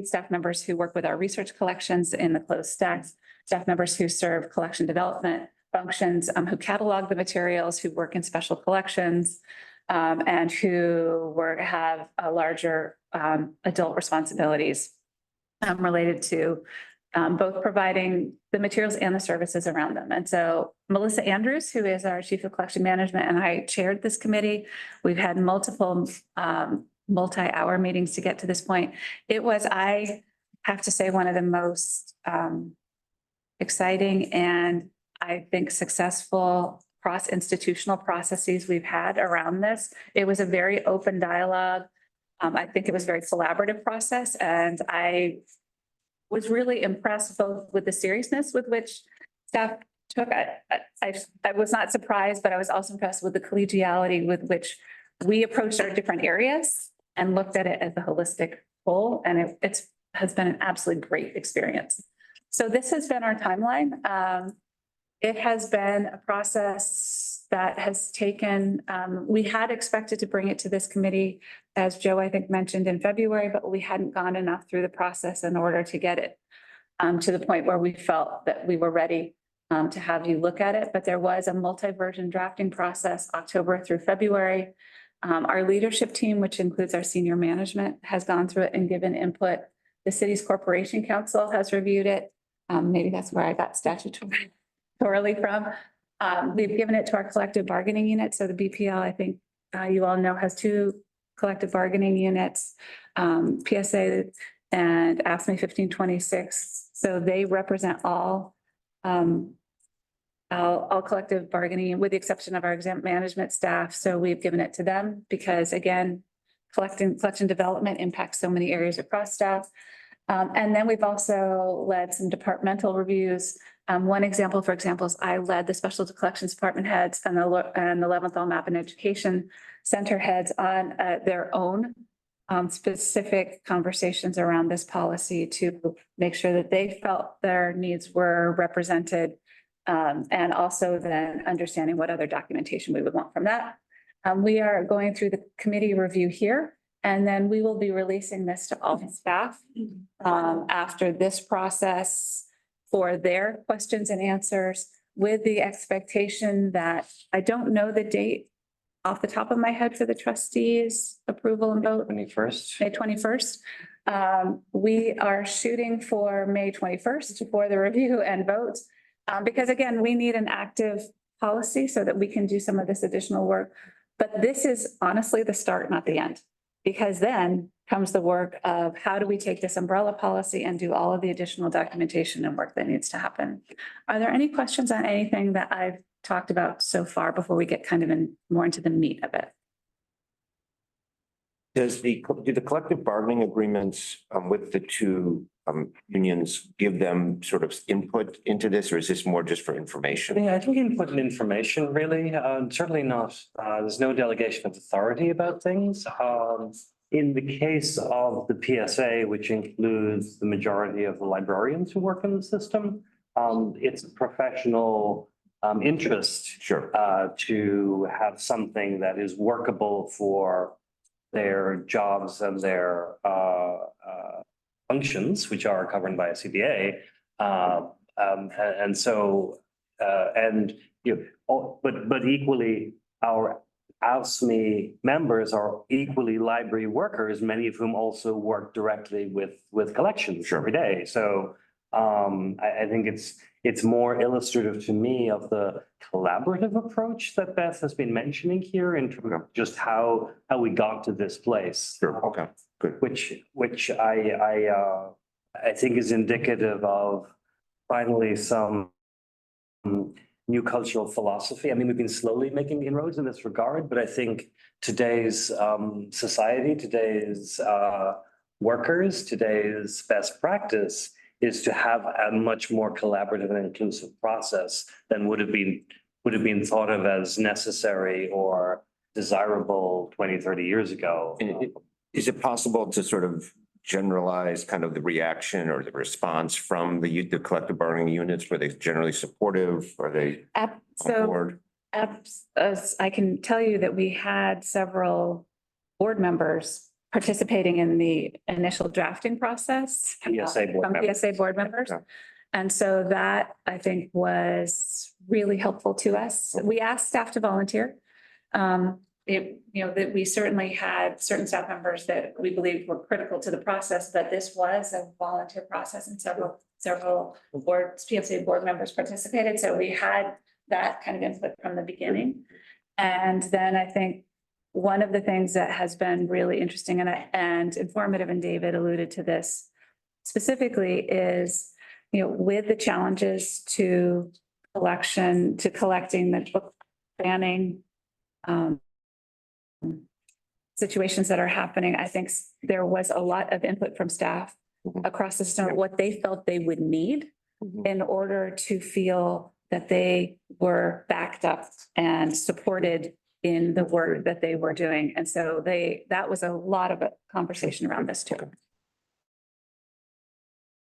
[SPEAKER 5] staff members who work with our research collections in the closed stacks, staff members who serve collection development functions, who catalog the materials, who work in special collections, and who have a larger adult responsibilities related to both providing the materials and the services around them. And so Melissa Andrews, who is our Chief of Collection Management, and I chaired this committee. We've had multiple multi-hour meetings to get to this point. It was, I have to say, one of the most exciting and I think successful cross-institutional processes we've had around this. It was a very open dialogue. I think it was a very collaborative process, and I was really impressed both with the seriousness with which staff took. I was not surprised, but I was also impressed with the collegiality with which we approached our different areas and looked at it as a holistic whole. And it has been an absolutely great experience. So this has been our timeline. It has been a process that has taken, we had expected to bring it to this committee, as Joe, I think, mentioned in February, but we hadn't gone enough through the process in order to get it to the point where we felt that we were ready to have you look at it. But there was a multi-version drafting process, October through February. Our leadership team, which includes our senior management, has gone through it and given input. The city's corporation council has reviewed it. Maybe that's where I got statutorily from. We've given it to our collective bargaining unit. So the BPL, I think you all know, has 2 collective bargaining units, PSA and AFSCME 1526. So they represent all collective bargaining, with the exception of our exam management staff. So we've given it to them because, again, collection development impacts so many areas across staff. And then we've also led some departmental reviews. One example, for example, is I led the special collections department heads and the 11th Map and Education Center heads on their own specific conversations around this policy to make sure that they felt their needs were represented. And also then understanding what other documentation we would want from that. We are going through the committee review here, and then we will be releasing this to all staff after this process for their questions and answers, with the expectation that I don't know the date off the top of my head for the trustees' approval and vote.
[SPEAKER 4] 21st.
[SPEAKER 5] May 21st. We are shooting for May 21st for the review and vote. Because again, we need an active policy so that we can do some of this additional work. But this is honestly the start, not the end. Because then comes the work of how do we take this umbrella policy and do all of the additional documentation and work that needs to happen. Are there any questions on anything that I've talked about so far before we get kind of more into the meat of it?
[SPEAKER 1] Do the collective bargaining agreements with the two unions give them sort of input into this, or is this more just for information?
[SPEAKER 4] Yeah, I think input and information really, certainly not, there's no delegation of authority about things. In the case of the PSA, which includes the majority of the librarians who work in the system, it's a professional interest
[SPEAKER 1] Sure.
[SPEAKER 4] to have something that is workable for their jobs and their functions, which are governed by a CBA. And so, but equally, our ASME members are equally library workers, many of whom also work directly with collections every day. So I think it's more illustrative to me of the collaborative approach that Beth has been mentioning here in terms of just how we got to this place.
[SPEAKER 1] Sure, okay, good.
[SPEAKER 4] Which I think is indicative of finally some new cultural philosophy. I mean, we've been slowly making inroads in this regard, but I think today's society, today's workers, today's best practice is to have a much more collaborative and inclusive process than would have been thought of as necessary or desirable 20, 30 years ago.
[SPEAKER 1] Is it possible to sort of generalize kind of the reaction or the response from the collective bargaining units? Were they generally supportive? Are they on board?
[SPEAKER 5] As I can tell you that we had several board members participating in the initial drafting process.
[SPEAKER 4] PSA board
[SPEAKER 5] From
[SPEAKER 4] members.
[SPEAKER 5] PSA board members.
[SPEAKER 1] Yeah.
[SPEAKER 5] And so that I think was really helpful to us. We asked staff to volunteer. That we certainly had certain staff members that we believed were critical to the process, but this was a volunteer process and several boards, PSA board members participated. So we had that kind of input from the beginning. And then I think one of the things that has been really interesting and informative, and David alluded to this specifically, is, with the challenges to collecting the book banning situations that are happening, I think there was a lot of input from staff across the system, what they felt they would need in order to feel that they were backed up and supported in the work that they were doing. And so that was a lot of a conversation around this too.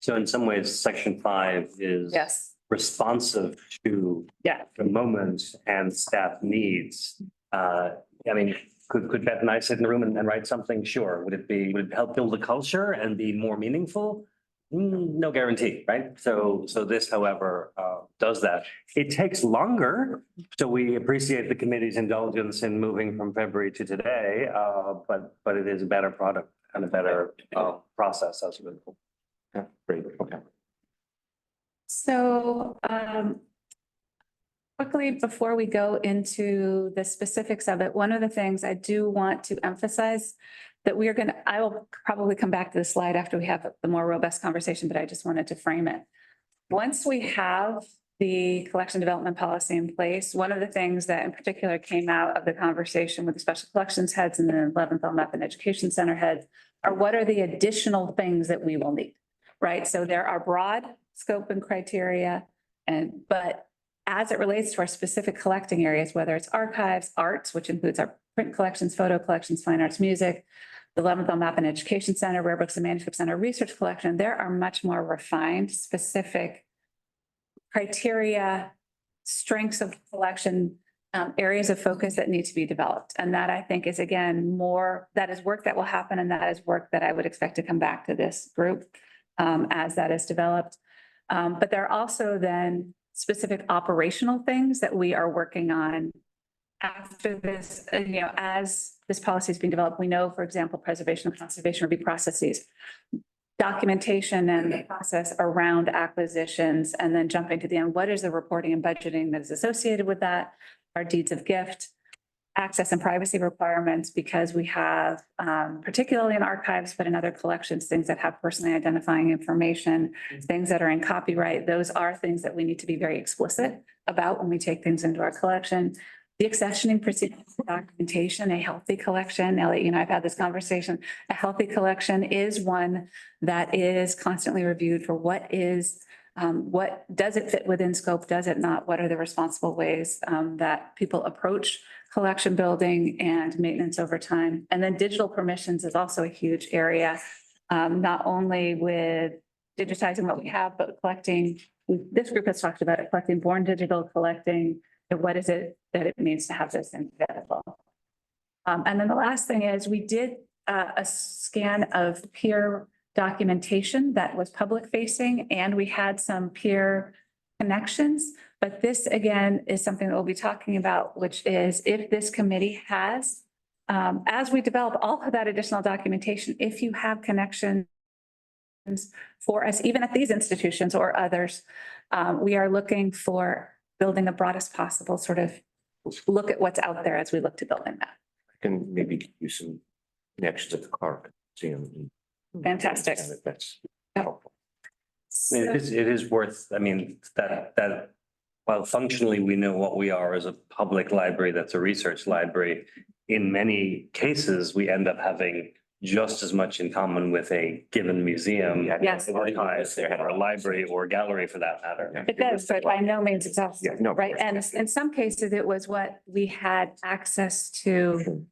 [SPEAKER 4] So in some ways, section 5 is
[SPEAKER 5] Yes.
[SPEAKER 4] responsive to the moment and staff needs. I mean, could Beth and I sit in a room and write something? Sure. Would it help build a culture and be more meaningful? No guarantee, right? So this, however, does that. It takes longer. So we appreciate the committee's indulgence in moving from February to today, but it is a better product and a better process as a result.
[SPEAKER 1] Yeah, great, okay.
[SPEAKER 5] So quickly, before we go into the specifics of it, one of the things I do want to emphasize that I will probably come back to the slide after we have the more robust conversation, but I just wanted to frame it. Once we have the collection development policy in place, one of the things that in particular came out of the conversation with the special collections heads and the 11th LMAP and Education Center heads are what are the additional things that we will need, right? So there are broad scope and criteria, but as it relates to our specific collecting areas, whether it's archives, arts, which includes our print collections, photo collections, fine arts, music, the 11th LMAP and Education Center, Rare Books and Manuscripts Center, Research Collection, there are much more refined, specific criteria, strengths of collection, areas of focus that need to be developed. And that I think is, again, that is work that will happen, and that is work that I would expect to come back to this group as that is developed. But there are also then specific operational things that we are working on after this, as this policy is being developed. We know, for example, preservation and conservation review processes. documentation and the process around acquisitions, and then jumping to the end, what is the reporting and budgeting that is associated with that? Our deeds of gift, access and privacy requirements, because we have, particularly in archives, but in other collections, things that have personally identifying information, things that are in copyright, those are things that we need to be very explicit about when we take things into our collection. The accessioning procedure documentation, a healthy collection, Elliot, you and I have had this conversation, a healthy collection is one that is constantly reviewed for what does it fit within scope, does it not? What are the responsible ways that people approach collection building and maintenance over time? And then digital permissions is also a huge area, not only with digitizing what we have, but collecting, this group has talked about it, collecting born digital, collecting, what is it that it means to have this available? And then the last thing is we did a scan of peer documentation that was public facing, and we had some peer connections. But this again is something that we'll be talking about, which is if this committee has, as we develop all of that additional documentation, if you have connections for us, even at these institutions or others, we are looking for building the broadest possible sort of look at what's out there as we look to building that.
[SPEAKER 1] I can maybe use some connections at the Clark Museum.
[SPEAKER 5] Fantastic.
[SPEAKER 1] That's
[SPEAKER 5] Yep.
[SPEAKER 1] helpful.
[SPEAKER 4] It is worth, I mean, that while functionally we know what we are as a public library, that's a research library, in many cases, we end up having just as much in common with a given museum.
[SPEAKER 5] Yes.
[SPEAKER 4] Archives, or a library or gallery for that matter.
[SPEAKER 5] It does, but by no means exhaustive,
[SPEAKER 1] Yeah, no.
[SPEAKER 5] right? And in some cases, it was what we had access to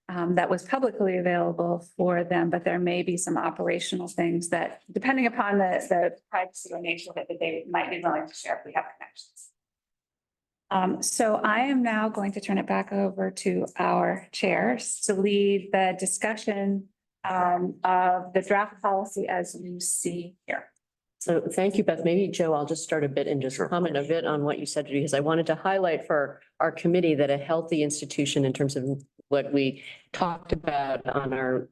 [SPEAKER 5] that was publicly available for them, but there may be some operational things that, depending upon the privacy or nature of it, that they might be willing to share if we have connections. So I am now going to turn it back over to our chairs to lead the discussion of the draft policy as you see here.
[SPEAKER 3] So thank you, Beth. Maybe, Joe, I'll just start a bit and just
[SPEAKER 1] Sure.
[SPEAKER 3] comment a bit on what you said, because I wanted to highlight for our committee that a healthy institution in terms of what we talked about on our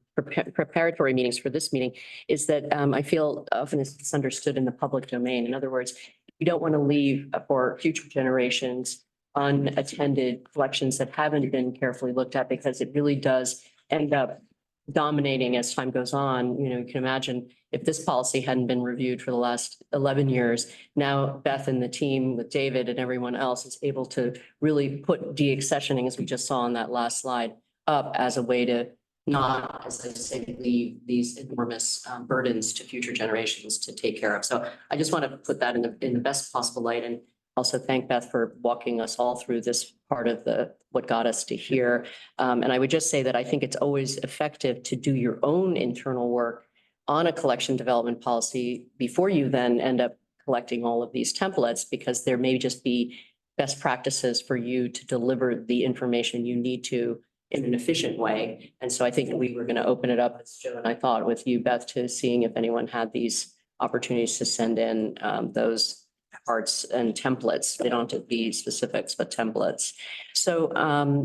[SPEAKER 3] preparatory meetings for this meeting is that I feel often it's misunderstood in the public domain. In other words, we don't want to leave for future generations unattended collections that haven't been carefully looked at, because it really does end up dominating as time goes on. You know, you can imagine if this policy hadn't been reviewed for the last 11 years, now Beth and the team with David and everyone else is able to really put deaccessioning, as we just saw on that last slide, up as a way to not, as I say, leave these enormous burdens to future generations to take care of. So I just want to put that in the best possible light, and also thank Beth for walking us all through this part of what got us to here. And I would just say that I think it's always effective to do your own internal work on a collection development policy before you then end up collecting all of these templates, because there may just be best practices for you to deliver the information you need to in an efficient way. And so I think we were going to open it up, as Joe and I thought, with you, Beth, to seeing if anyone had these opportunities to send in those parts and templates. They don't have to be specifics, but templates. So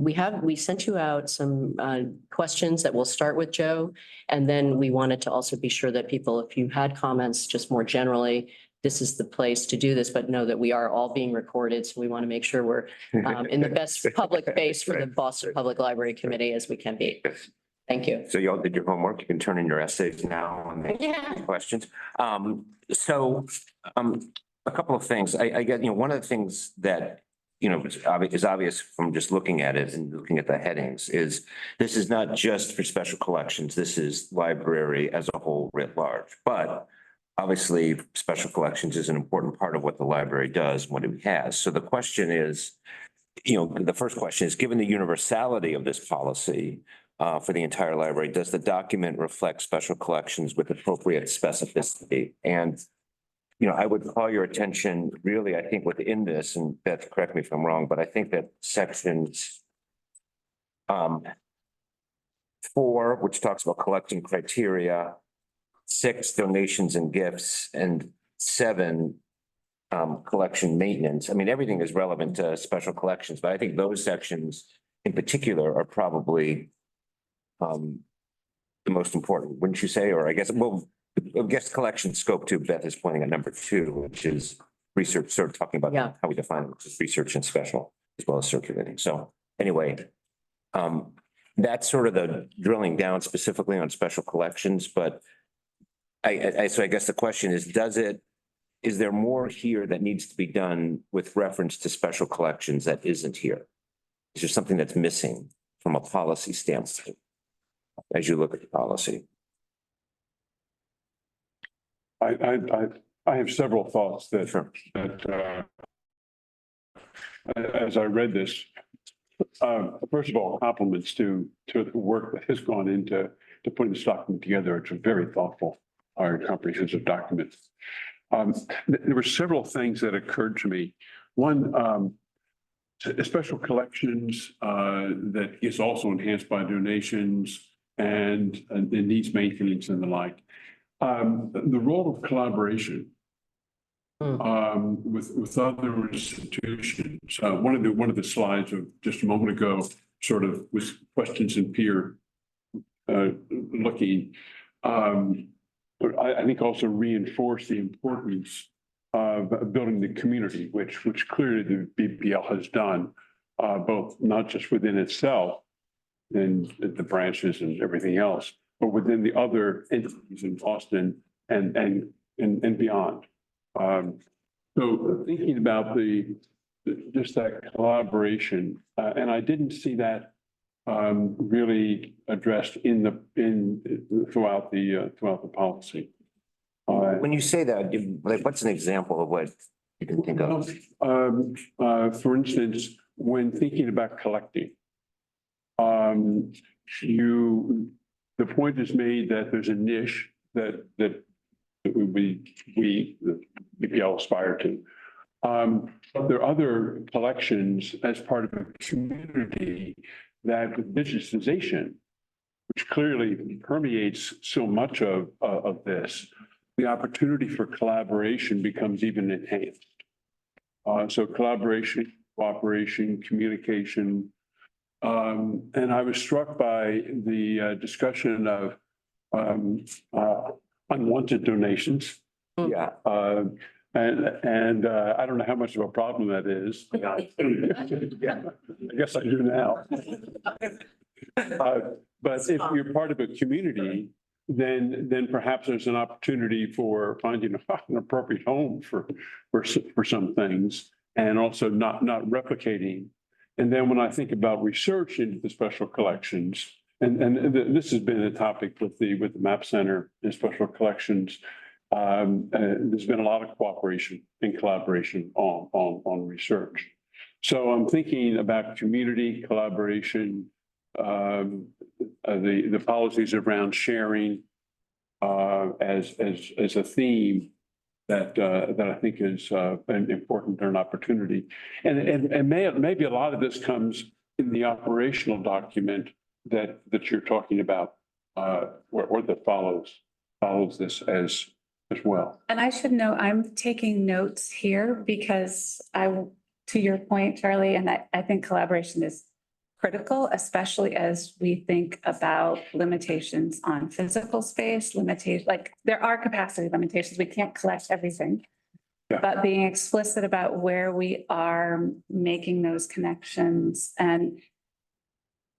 [SPEAKER 3] we sent you out some questions that we'll start with Joe. And then we wanted to also be sure that people, if you had comments just more generally, this is the place to do this, but know that we are all being recorded. So we want to make sure we're in the best public base for the Boston Public Library Committee as we can be. Thank you.
[SPEAKER 1] So y'all did your homework. You can turn in your essays now on the questions. A couple of things. I get, one of the things that, is obvious from just looking at it and looking at the headings is this is not just for special collections. This is library as a whole writ large. But obviously, special collections is an important part of what the library does, what it has. So the question is, the first question is, given the universality of this policy for the entire library, does the document reflect special collections with appropriate specificity? And I would call your attention really, I think within this, and Beth, correct me if I'm wrong, but I think that sections 4, which talks about collecting criteria, 6, donations and gifts, and 7, collection maintenance. I mean, everything is relevant to special collections, but I think those sections in particular are probably the most important, wouldn't you say? Or I guess, well, I guess collection scope two, Beth is pointing at number two, which is research, sort of talking about
[SPEAKER 3] Yeah.
[SPEAKER 1] how we define it, which is research and special as well as circulating. So anyway, that's sort of the drilling down specifically on special collections, but so I guess the question is, is there more here that needs to be done with reference to special collections that isn't here? Is there something that's missing from a policy standpoint as you look at the policy?
[SPEAKER 6] I have several thoughts that,
[SPEAKER 1] Sure.
[SPEAKER 6] as I read this, first of all, compliments to the work that has gone into putting this document together. It's a very thoughtful, comprehensive document. There were several things that occurred to me. One, special collections that is also enhanced by donations and the needs maintenance and the like. The role of collaboration with other institutions. One of the slides of just a moment ago sort of was questions and peer looking. But I think also reinforce the importance of building the community, which clearly the BPL has done, both not just within itself and the branches and everything else, but within the other entities in Boston and beyond. So thinking about just that collaboration, and I didn't see that really addressed throughout the policy.
[SPEAKER 1] When you say that, like, what's an example of what you can think of?
[SPEAKER 6] For instance, when thinking about collecting, the point is made that there's a niche that we the BPL aspire to. But there are other collections as part of a community that digitization, which clearly permeates so much of this, the opportunity for collaboration becomes even enhanced. So collaboration, cooperation, communication. And I was struck by the discussion of unwanted donations.
[SPEAKER 1] Yeah.
[SPEAKER 6] And I don't know how much of a problem that is. Yeah, I guess I do now. But if you're part of a community, then perhaps there's an opportunity for finding an appropriate home for some things, and also not replicating. And then when I think about research into the special collections, and this has been a topic with the MAP Center and special collections. There's been a lot of cooperation and collaboration on research. So I'm thinking about community collaboration, the policies around sharing as a theme that I think is an important and an opportunity. And maybe a lot of this comes in the operational document that you're talking about, or that follows this as well.
[SPEAKER 5] And I should know, I'm taking notes here because to your point, Charlie, and I think collaboration is critical, especially as we think about limitations on physical space, like there are capacity limitations. We can't collect everything.
[SPEAKER 6] Yeah.
[SPEAKER 5] But being explicit about where we are making those connections. And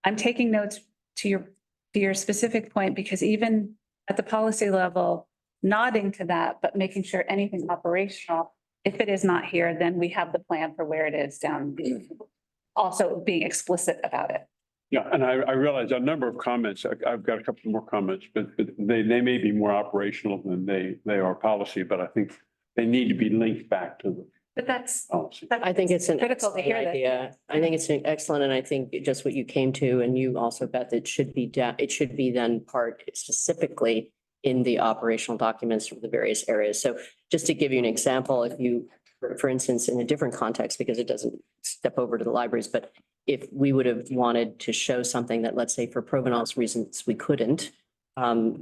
[SPEAKER 5] I'm taking notes to your specific point, because even at the policy level, nodding to that, but making sure anything operational, if it is not here, then we have the plan for where it is down. Also being explicit about it.
[SPEAKER 6] Yeah, and I realize a number of comments, I've got a couple more comments, but they may be more operational than they are policy, but I think they need to be linked back to the
[SPEAKER 5] But that's.
[SPEAKER 6] policy.
[SPEAKER 3] I think it's an
[SPEAKER 5] Critical to
[SPEAKER 3] excellent
[SPEAKER 5] hear that.
[SPEAKER 3] idea. I think it's excellent, and I think just what you came to, and you also, Beth, it should be then part specifically in the operational documents from the various areas. So just to give you an example, if you, for instance, in a different context, because it doesn't step over to the libraries, but if we would have wanted to show something that, let's say for provenance reasons, we couldn't,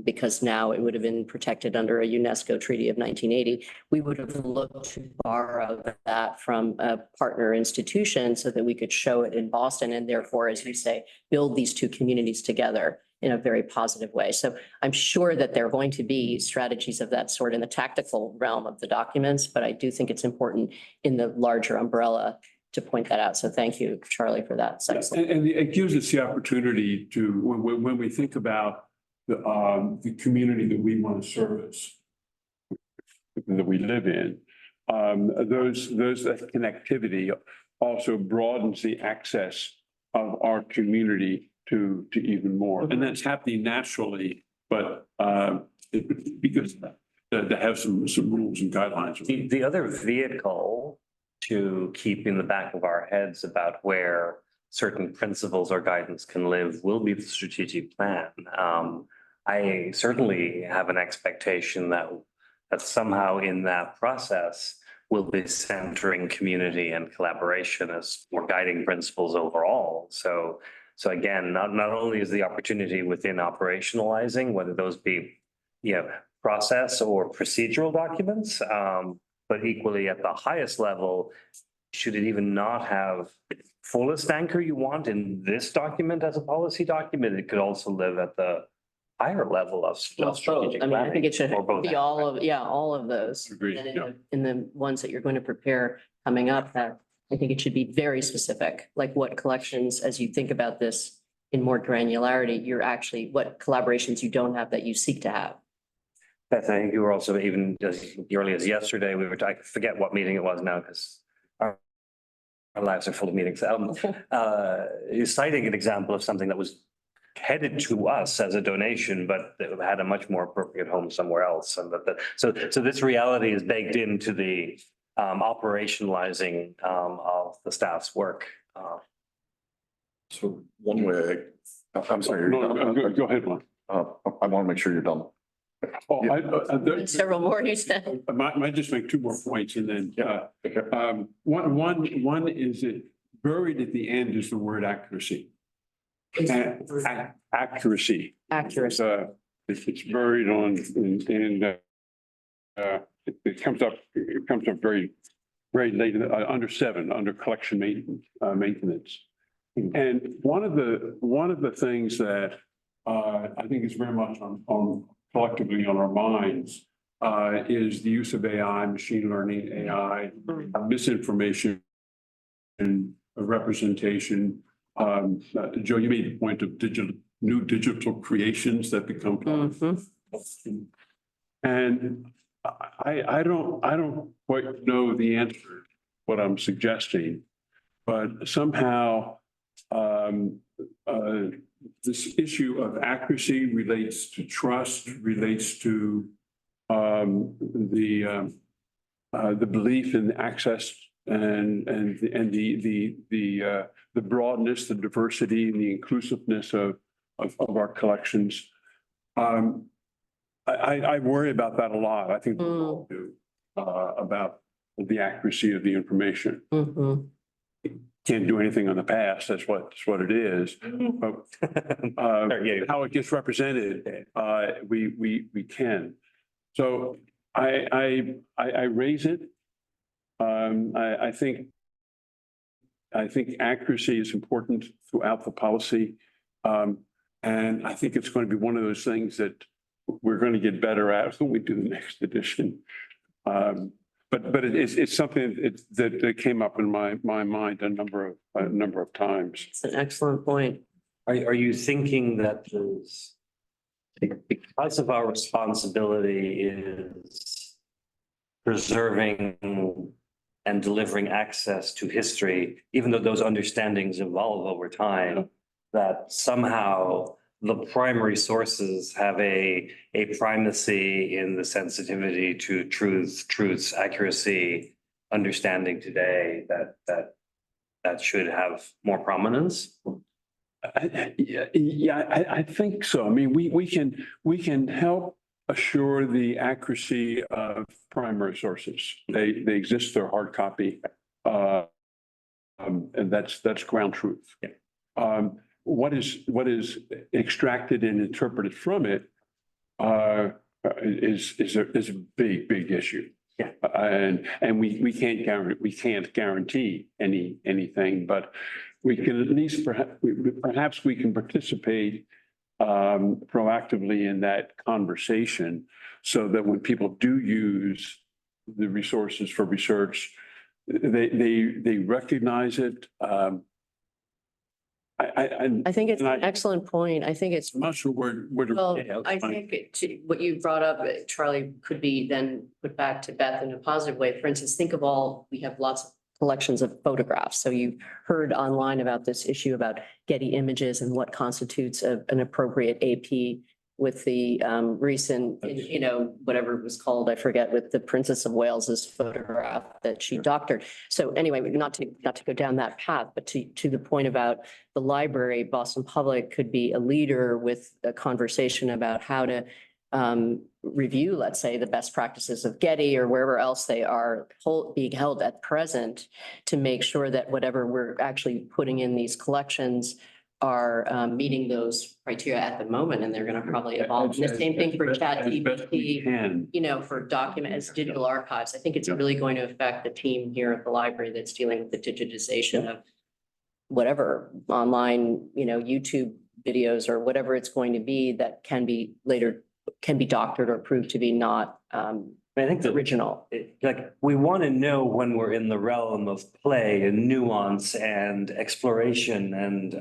[SPEAKER 3] because now it would have been protected under a UNESCO treaty of 1980, we would have looked to borrow that from a partner institution so that we could show it in Boston, and therefore, as you say, build these two communities together. in a very positive way. So I'm sure that there are going to be strategies of that sort in the tactical realm of the documents, but I do think it's important in the larger umbrella to point that out. So thank you, Charlie, for that. It's excellent.
[SPEAKER 6] And it gives us the opportunity to, when we think about the community that we want to service, that we live in, that connectivity also broadens the access of our community to even more. And that's happening naturally, but because to have some rules and guidelines.
[SPEAKER 4] The other vehicle to keep in the back of our heads about where certain principles or guidance can live will be the strategic plan. I certainly have an expectation that somehow in that process will be centering community and collaboration as more guiding principles overall. So again, not only is the opportunity within operationalizing, whether those be, process or procedural documents, but equally at the highest level, should it even not have fullest anchor you want in this document as a policy document, it could also live at the higher level of strategic
[SPEAKER 3] I mean, I think
[SPEAKER 4] planning,
[SPEAKER 3] it should
[SPEAKER 4] or both
[SPEAKER 3] be all of, all of those.
[SPEAKER 6] Agreed,
[SPEAKER 3] And
[SPEAKER 6] yeah.
[SPEAKER 3] in the ones that you're going to prepare coming up, I think it should be very specific, like what collections, as you think about this in more granularity, you're actually, what collaborations you don't have that you seek to have.
[SPEAKER 4] Beth, I think you were also even as early as yesterday, I forget what meeting it was now because our lives are full of meetings. You're citing an example of something that was headed to us as a donation, but that had a much more appropriate home somewhere else. And so this reality is baked into the operationalizing of the staff's work.
[SPEAKER 7] So one way, I'm sorry. you're
[SPEAKER 6] No,
[SPEAKER 7] done.
[SPEAKER 6] go ahead, Lon.
[SPEAKER 7] I want to make sure you're done.
[SPEAKER 6] Oh,
[SPEAKER 3] Several more, you said.
[SPEAKER 6] I might just make two more points and then,
[SPEAKER 7] Okay.
[SPEAKER 6] one is that buried at the end is the word accuracy. Accuracy.
[SPEAKER 3] Accuracy.
[SPEAKER 6] It's buried on, it comes up very, very late, under 7, under collection maintenance. And one of the things that I think is very much on collectively on our minds is the use of AI, machine learning, AI, misinformation, and representation. Joe, you made the point of new digital creations that become.
[SPEAKER 3] Mhm.
[SPEAKER 6] And I don't quite know the answer to what I'm suggesting, but somehow this issue of accuracy relates to trust, relates to the belief in access and the broadness, the diversity, and the inclusiveness of our collections. I worry about that a lot. I think we all do, about the accuracy of the information.
[SPEAKER 3] Mhm.
[SPEAKER 6] Can't do anything on the past. That's what it is. But how it gets represented, we can. So I raise it. I think accuracy is important throughout the policy. And I think it's going to be one of those things that we're going to get better at when we do the next edition. But it's something that came up in my mind a number of times.
[SPEAKER 3] It's an excellent point.
[SPEAKER 4] Are you thinking that because of our responsibility is preserving and delivering access to history, even though those understandings evolve over time, that somehow the primary sources have a primacy in the sensitivity to truth's accuracy, understanding today that should have more prominence?
[SPEAKER 6] I think so. I mean, we can help assure the accuracy of primary sources. They exist, they're hard copy. And that's ground truth. What is extracted and interpreted from it is a big issue.
[SPEAKER 4] Yeah.
[SPEAKER 6] And we can't guarantee anything, but we can at least perhaps we can participate proactively in that conversation so that when people do use the resources for research, they recognize it.
[SPEAKER 3] I think it's
[SPEAKER 6] and
[SPEAKER 3] an excellent point. I think it's
[SPEAKER 6] I'm not sure where to.
[SPEAKER 3] Well,
[SPEAKER 6] Yeah,
[SPEAKER 3] I
[SPEAKER 6] fine.
[SPEAKER 3] think what you brought up, Charlie, could be then put back to Beth in a positive way. For instance, think of we have lots of collections of photographs. So you heard online about this issue about Getty Images and what constitutes an appropriate AP with the recent, whatever it was called, I forget, with the Princess of Wales's photograph that she doctored. So anyway, not to go down that path, but to the point about the library, Boston Public could be a leader with a conversation about how to review, let's say, the best practices of Getty or wherever else they are being held at present to make sure that whatever we're actually putting in these collections are meeting those criteria at the moment, and they're going to probably evolve. And the same thing for
[SPEAKER 6] As best we
[SPEAKER 3] ChatGPT,
[SPEAKER 6] can.
[SPEAKER 3] for document as digital archives. I think it's really going to affect the team here at the library that's dealing with the digitization of whatever online, YouTube videos or whatever it's going to be that can be doctored or proved to be not
[SPEAKER 4] I think that
[SPEAKER 3] original.
[SPEAKER 4] we want to know when we're in the realm of play and nuance and exploration and,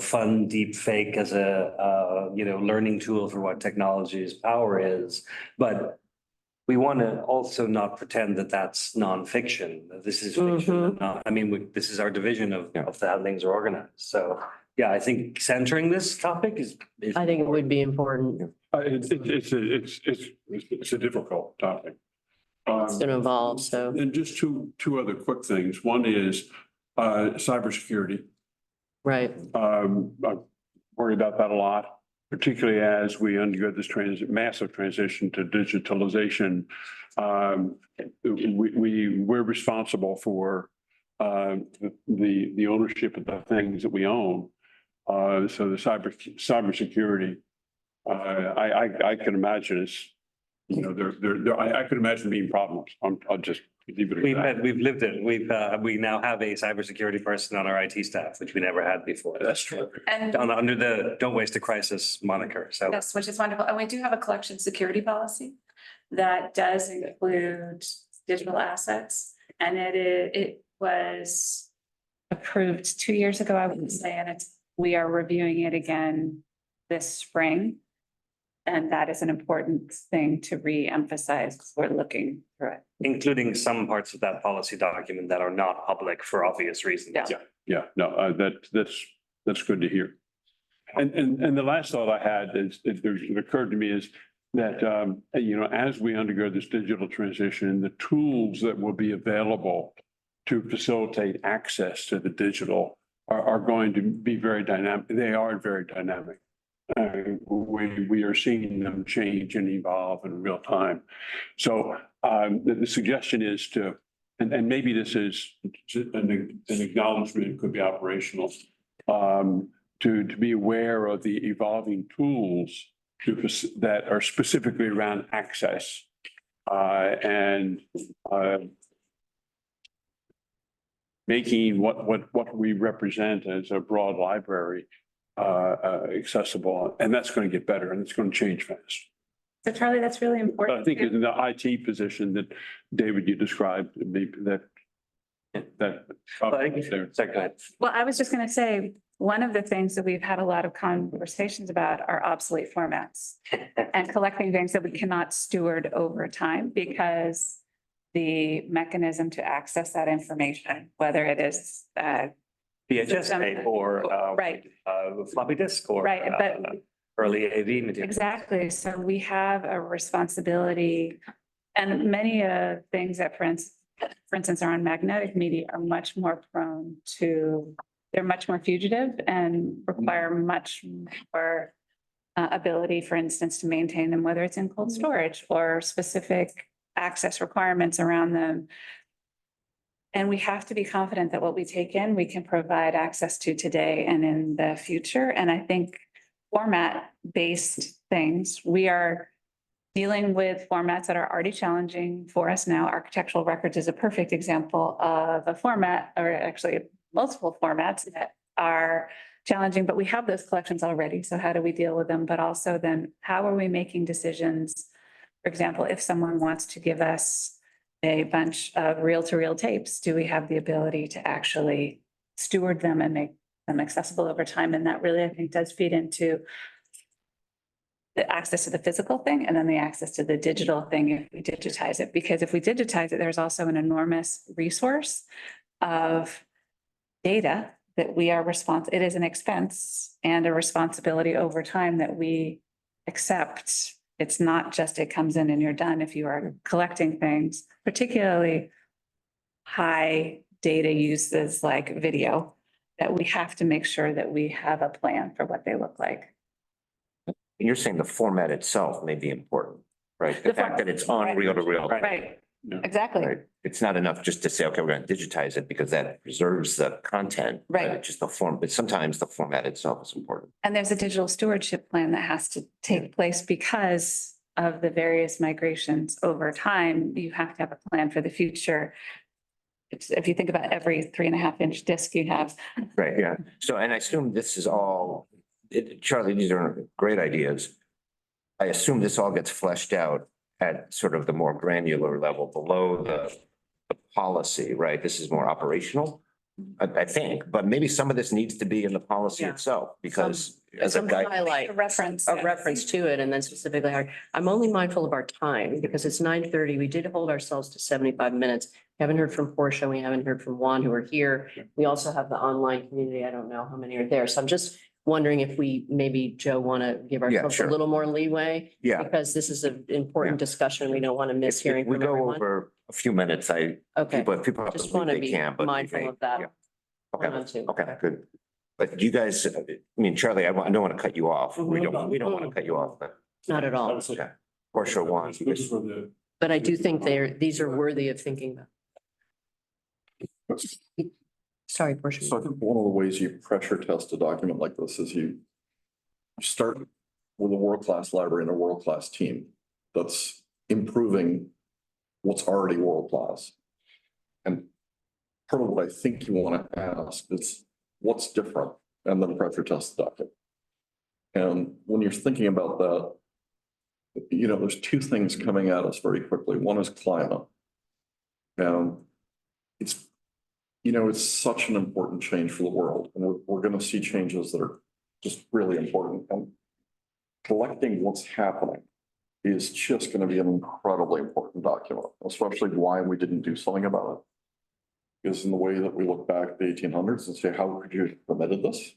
[SPEAKER 4] fun deep fake as a, learning tool for what technology's power is. But we want to also not pretend that that's nonfiction. This is fiction. This is our division of how things are organized. So, yeah, I think centering this topic is.
[SPEAKER 3] I think it would be important.
[SPEAKER 6] It's a difficult topic.
[SPEAKER 3] It's going to evolve, so.
[SPEAKER 6] And just two other quick things. One is cybersecurity.
[SPEAKER 3] Right.
[SPEAKER 6] I worry about that a lot, particularly as we undergo this massive transition to digitalization. We're responsible for the ownership of the things that we own. So the cybersecurity, I can imagine is, I could imagine being problems. I'll just leave it at that.
[SPEAKER 4] We've lived it. We now have a cybersecurity person on our IT staff, which we never had before.
[SPEAKER 6] That's true.
[SPEAKER 5] And
[SPEAKER 4] Under the Don't Waste a Crisis moniker. So
[SPEAKER 5] yes, which is wonderful. And we do have a collection security policy that does include digital assets. And it was approved 2 years ago, I would say, and we are reviewing it again this spring. And that is an important thing to re-emphasize because we're looking through it.
[SPEAKER 4] including some parts of that policy document that are not public for obvious reasons.
[SPEAKER 6] Yeah, no, that's good to hear. And the last thought I had it occurred to me is that, as we undergo this digital transition, the tools that will be available to facilitate access to the digital are going to be very dynamic. They are very dynamic. We are seeing them change and evolve in real time. So the suggestion is and maybe this is an acknowledgement, it could be operational, to be aware of the evolving tools that are specifically around access and making what we represent as a broad library accessible, and that's going to get better and it's going to change fast.
[SPEAKER 5] So Charlie, that's really important.
[SPEAKER 6] I think in the IT position that David, you described, maybe that.
[SPEAKER 4] Go ahead.
[SPEAKER 5] Well, I was just going to say, one of the things that we've had a lot of conversations about are obsolete formats and collecting things that we cannot steward over time because the mechanism to access that information, whether it is
[SPEAKER 4] VHS tape or
[SPEAKER 5] right,
[SPEAKER 4] floppy disk or
[SPEAKER 5] right, but
[SPEAKER 4] early AV material.
[SPEAKER 5] exactly. So we have a responsibility, and many things that, for instance, are on magnetic media are much more prone to. They're much more fugitive and require much more ability, for instance, to maintain them, whether it's in cold storage or specific access requirements around them. And we have to be confident that what we take in, we can provide access to today and in the future. And I think format-based things, we are dealing with formats that are already challenging for us now. Architectural records is a perfect example of a format, or actually multiple formats that are challenging, but we have those collections already. So how do we deal with them? But also then how are we making decisions? For example, if someone wants to give us a bunch of reel-to-reel tapes, do we have the ability to actually steward them and make them accessible over time? And that really, I think, does feed into the access to the physical thing and then the access to the digital thing if we digitize it. Because if we digitize it, there's also an enormous resource of data that we are responsible. It is an expense and a responsibility over time that we accept. It's not just it comes in and you're done. If you are collecting things, particularly high data uses like video, that we have to make sure that we have a plan for what they look like.
[SPEAKER 1] You're saying the format itself may be important, right? The fact that it's on reel to reel.
[SPEAKER 5] Right,
[SPEAKER 6] Yeah.
[SPEAKER 5] exactly.
[SPEAKER 1] Right. It's not enough just to say, okay, we're going to digitize it because that preserves the content.
[SPEAKER 5] Right.
[SPEAKER 1] It's just the form, but sometimes the format itself is important.
[SPEAKER 5] And there's a digital stewardship plan that has to take place because of the various migrations over time. You have to have a plan for the future. If you think about every 3.5-inch disc you have.
[SPEAKER 1] Right, yeah. So, and I assume this is all, Charlie, these are great ideas. I assume this all gets fleshed out at sort of the more granular level below the policy, right? This is more operational, I think, but maybe some of this needs to be in the policy
[SPEAKER 3] Yeah.
[SPEAKER 1] itself because as a
[SPEAKER 3] Some
[SPEAKER 1] guy.
[SPEAKER 3] highlight,
[SPEAKER 5] A reference.
[SPEAKER 3] a reference to it and then specifically, I'm only mindful of our time because it's 9:30. We did hold ourselves to 75 minutes. We haven't heard from Portia. We haven't heard from Juan who are here. We also have the online community. I don't know how many are there. So I'm just wondering if we, maybe Joe, want to give ourselves a
[SPEAKER 1] sure.
[SPEAKER 3] little more leeway.
[SPEAKER 1] Yeah.
[SPEAKER 3] Because this is an important
[SPEAKER 1] Yeah.
[SPEAKER 3] discussion. We don't want to miss
[SPEAKER 1] If
[SPEAKER 3] hearing
[SPEAKER 1] we
[SPEAKER 3] from
[SPEAKER 1] go
[SPEAKER 3] everyone.
[SPEAKER 1] over a few minutes,
[SPEAKER 3] Okay,
[SPEAKER 1] people have to
[SPEAKER 3] just want to
[SPEAKER 1] leave, they
[SPEAKER 3] be
[SPEAKER 1] can, but. we
[SPEAKER 3] mindful
[SPEAKER 1] may-
[SPEAKER 3] of that.
[SPEAKER 1] yeah.
[SPEAKER 3] Hold on
[SPEAKER 1] Okay,
[SPEAKER 3] to.
[SPEAKER 1] okay, good. But you guys, I mean, Charlie, I don't want to cut you off. We don't want to cut you off, but.
[SPEAKER 3] Not at all.
[SPEAKER 1] Yeah. Portia wants.
[SPEAKER 6] This for the.
[SPEAKER 3] But I do think these are worthy of thinking about. Sorry, Portia.
[SPEAKER 7] So I think one of the ways you pressure test a document like this is you start with a world-class library and a world-class team that's improving what's already world-class. And part of what I think you want to ask is what's different, and then pressure test the document. And when you're thinking about that, you know, there's two things coming at us very quickly. One is climate. And it's, you know, it's such an important change for the world, and we're going to see changes that are just really important. And collecting what's happening is just going to be an incredibly important document, especially why we didn't do something about it. Because in the way that we look back at the 1800s and say, how could you have permitted this?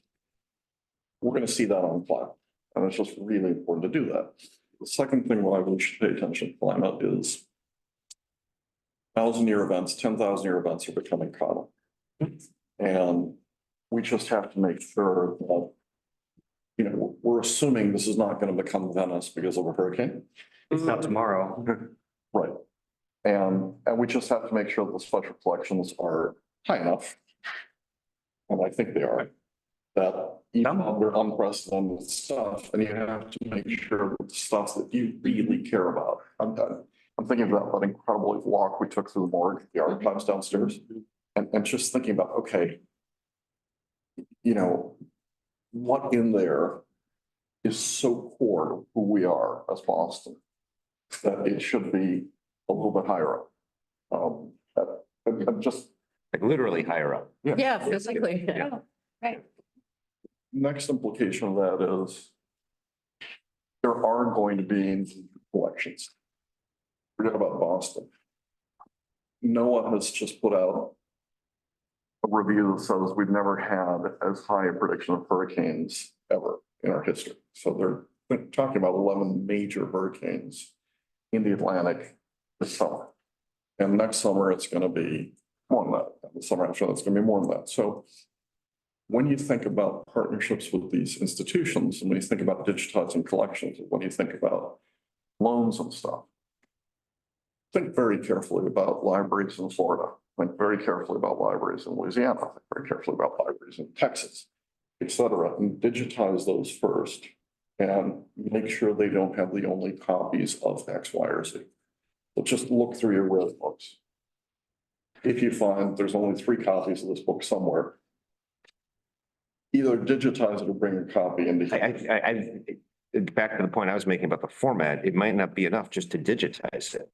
[SPEAKER 7] We're going to see that on file, and it's just really important to do that. The second thing why we should pay attention to climate is 1,000-year events, 10,000-year events are becoming common. And we just have to make sure that, you know, we're assuming this is not going to become Venice because of a hurricane.
[SPEAKER 4] It's not tomorrow.
[SPEAKER 7] Right. And we just have to make sure that the special collections are high enough. And I think they are, that even under unprecedented stuff, and you have to make sure that the stuff that you really care about. I'm thinking about that incredible walk we took through the morgue, the archives downstairs, and just thinking about, okay, you know, what in there is so core to who we are as Boston that it should be a little bit higher up. I'm just
[SPEAKER 1] Like literally higher up.
[SPEAKER 3] Yeah, physically.
[SPEAKER 5] Right.
[SPEAKER 7] next implication of that is there are going to be collections. Forget about Boston. NOAA has just put out a review that says we've never had as high a prediction of hurricanes ever in our history. So they're talking about 11 major hurricanes in the Atlantic this summer. And next summer, it's going to be more than that. The summer after that, it's going to be more than that. So when you think about partnerships with these institutions, and when you think about digitizing collections, and when you think about loans and stuff, think very carefully about libraries in Florida. Think very carefully about libraries in Louisiana. Think very carefully about libraries in Texas, et cetera, and digitize those first and make sure they don't have the only copies of X, Y, or Z. But just look through your Word books. If you find there's only 3 copies of this book somewhere, either digitize it or bring a copy into.
[SPEAKER 1] Back to the point I was making about the format, it might not be enough just to digitize it.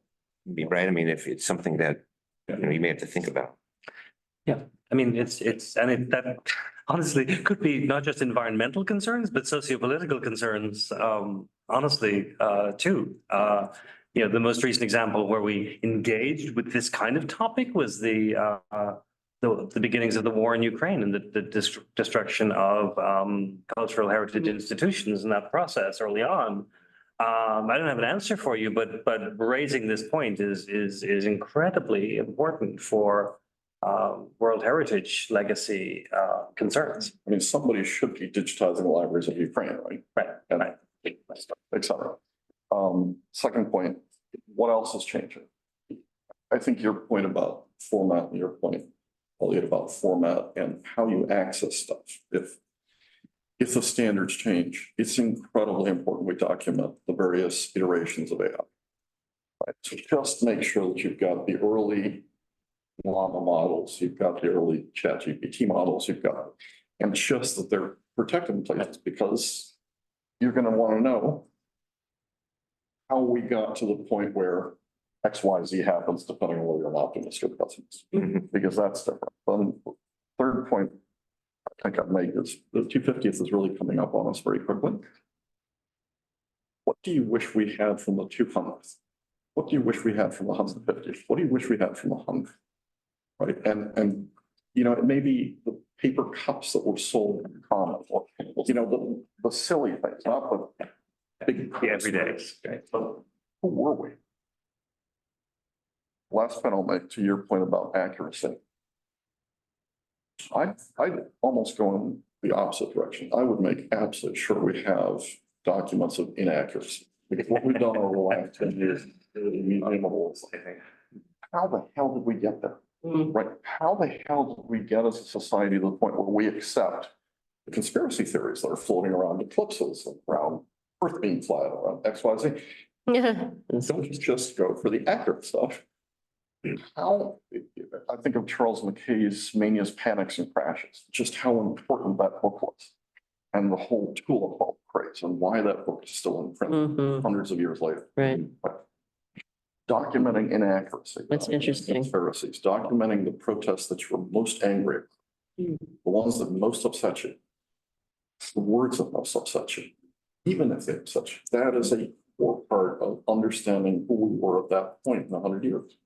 [SPEAKER 1] Right? I mean, if it's something that, you may have to think about.
[SPEAKER 4] I mean, that honestly could be not just environmental concerns, but socio-political concerns, honestly, too. The most recent example where we engaged with this kind of topic was the beginnings of the war in Ukraine and the destruction of cultural heritage institutions in that process early on. I don't have an answer for you, but raising this point is incredibly important for World Heritage legacy concerns.
[SPEAKER 7] I mean, somebody should be digitizing the libraries of Ukraine, right?
[SPEAKER 4] Right.
[SPEAKER 7] And et cetera. Second point, what else is changing? I think your point about format and your point, Elliot, about format and how you access stuff. If the standards change, it's incredibly important we document the various iterations of AI. Right? So just make sure that you've got the early Llama models, you've got the early ChatGPT models, and just that they're protected in places, because you're going to want to know how we got to the point where XYZ happens, depending on whether you're an optimist or pessimist, because that's different. Third point I think I've made is the 250th is really coming up on us very quickly. What do you wish we had from the 200th? What do you wish we had from the 150th? What do you wish we had from the 100th? Right, and it may be the paper cups that were sold in common, or the silly things, not the big
[SPEAKER 4] Everyday.
[SPEAKER 7] But who were we? Last point I'll make to your point about accuracy. I'd almost go in the opposite direction. I would make absolutely sure we have documents of inaccuracy. Because what we've done over the last 10 years is really unbelievable. How the hell did we get there? Right? How the hell did we get as a society to the point where we accept the conspiracy theories that are floating around eclipses, around Earth being flat, around XYZ?
[SPEAKER 3] Yeah.
[SPEAKER 7] Don't just go for the accurate stuff. How, I think of Charles Mackay's Manias, Panics, and Crashes, just how important that book was. And the whole tulip bulb craze and why that book is still in print hundreds of years later.
[SPEAKER 3] Right.
[SPEAKER 7] But documenting inaccuracy.
[SPEAKER 3] That's
[SPEAKER 7] documenting
[SPEAKER 3] interesting.
[SPEAKER 7] Conspiracies, documenting the protests that you're most angry at, the ones that most upset you, the words that most upset you, even if they upset you. That is a core part of understanding who we were at that point in 100 years.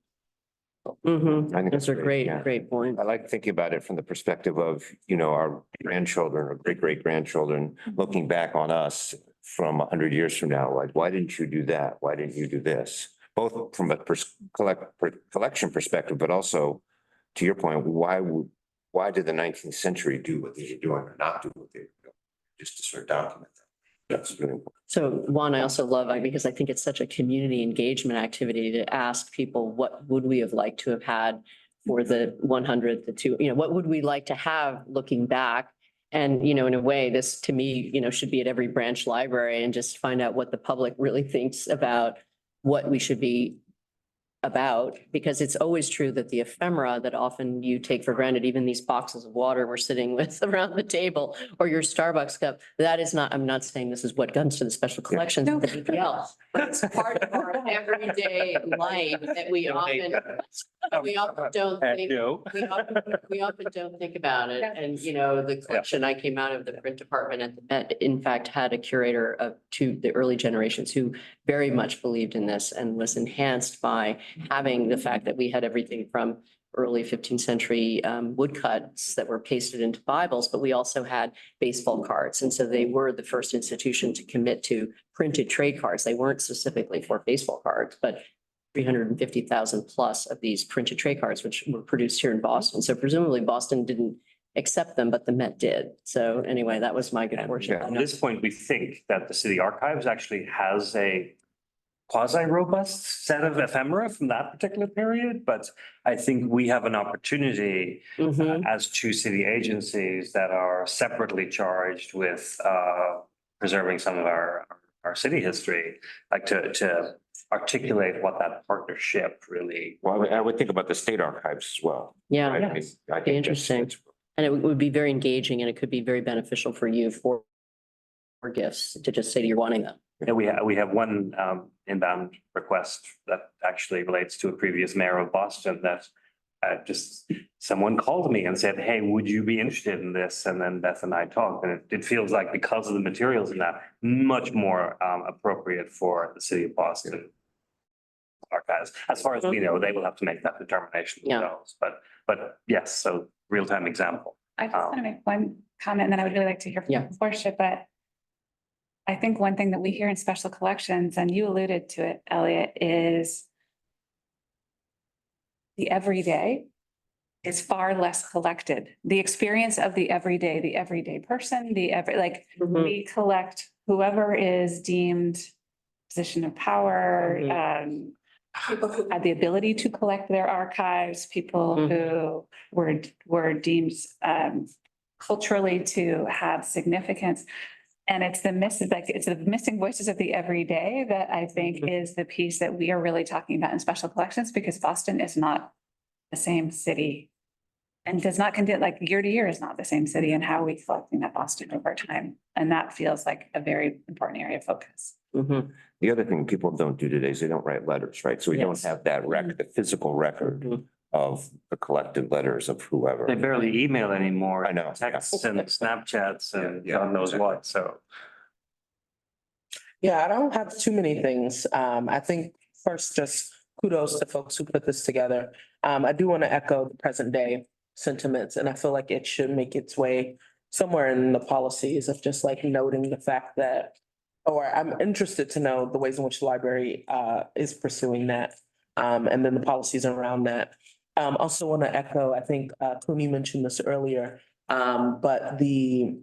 [SPEAKER 1] I think
[SPEAKER 3] That's a great,
[SPEAKER 1] yeah.
[SPEAKER 3] great point.
[SPEAKER 1] I like thinking about it from the perspective of, our grandchildren or great-great-grandchildren looking back on us from 100 years from now, like, why didn't you do that? Why didn't you do this? Both from a collection perspective, but also to your point, why did the 19th century do what they were doing or not do what they were doing? Just to sort of document that. That's really important.
[SPEAKER 3] So Juan, I also love, because I think it's such a community engagement activity to ask people, what would we have liked to have had for the 100th, what would we like to have looking back? And, in a way, this to me, should be at every branch library, and just find out what the public really thinks about what we should be about, because it's always true that the ephemera that often you take for granted, even these boxes of water we're sitting with around the table, or your Starbucks cup, that is not, I'm not saying this is what comes to the special collections of the EPL, but it's part of our everyday life that we often don't think. We often don't think about it. And, the collection, I came out of the print department at the Met, in fact, had a curator to the early generations who very much believed in this and was enhanced by having the fact that we had everything from early 15th century woodcuts that were pasted into Bibles, but we also had baseball cards. And so they were the first institution to commit to printed trade cards. They weren't specifically for baseball cards, but 350,000 plus of these printed trade cards, which were produced here in Boston. So presumably Boston didn't accept them, but the Met did. So anyway, that was my good fortune.
[SPEAKER 4] At this point, we think that the city archives actually has a quasi-robust set of ephemera from that particular period, but I think we have an opportunity as two city agencies that are separately charged with preserving some of our city history, like to articulate what that partnership really.
[SPEAKER 1] Well, I would think about the state archives as well.
[SPEAKER 3] Yeah.
[SPEAKER 1] right? I mean, I think that's-
[SPEAKER 3] Interesting.
[SPEAKER 1] that's
[SPEAKER 3] And it would be very engaging and it could be very beneficial for you for gifts to just say you're wanting them.
[SPEAKER 4] Yeah, we have one inbound request that actually relates to a previous mayor of Boston that just someone called me and said, hey, would you be interested in this? And then Beth and I talked, and it feels like because of the materials in that, much more appropriate for the city of Boston archives. As far as we know, they will have to make that determination
[SPEAKER 3] Yeah.
[SPEAKER 4] themselves, but yes, so real-time example.
[SPEAKER 5] I just want to make one comment, and then I would really like to hear
[SPEAKER 3] Yeah.
[SPEAKER 5] from Portia, but I think one thing that we hear in special collections, and you alluded to it, Elliot, is the everyday is far less collected. The experience of the everyday person, we collect whoever is deemed position of power,
[SPEAKER 2] People who
[SPEAKER 5] had the ability to collect their archives, people who were deemed culturally to have significance. And it's the missing voices of the everyday that I think is the piece that we are really talking about in special collections, because Boston is not the same city. And does not contain, like, year to year is not the same city, and how are we collecting that Boston over time? And that feels like a very important area of focus.
[SPEAKER 1] The other thing people don't do today is they don't write letters, right? So we don't
[SPEAKER 3] Yes.
[SPEAKER 1] have that record, the physical record of the collected letters of whoever.
[SPEAKER 4] They barely email anymore.
[SPEAKER 1] I know, yeah.
[SPEAKER 4] Texts and Snapchats and
[SPEAKER 1] Yeah,
[SPEAKER 4] God knows what, so.
[SPEAKER 8] Yeah, I don't have too many things. I think first, just kudos to folks who put this together. I do want to echo the present day sentiments, and I feel like it should make its way somewhere in the policies of just like noting the fact that, or I'm interested to know the ways in which the library is pursuing that. And then the policies around that. Also want to echo, I think Clooney mentioned this earlier, but I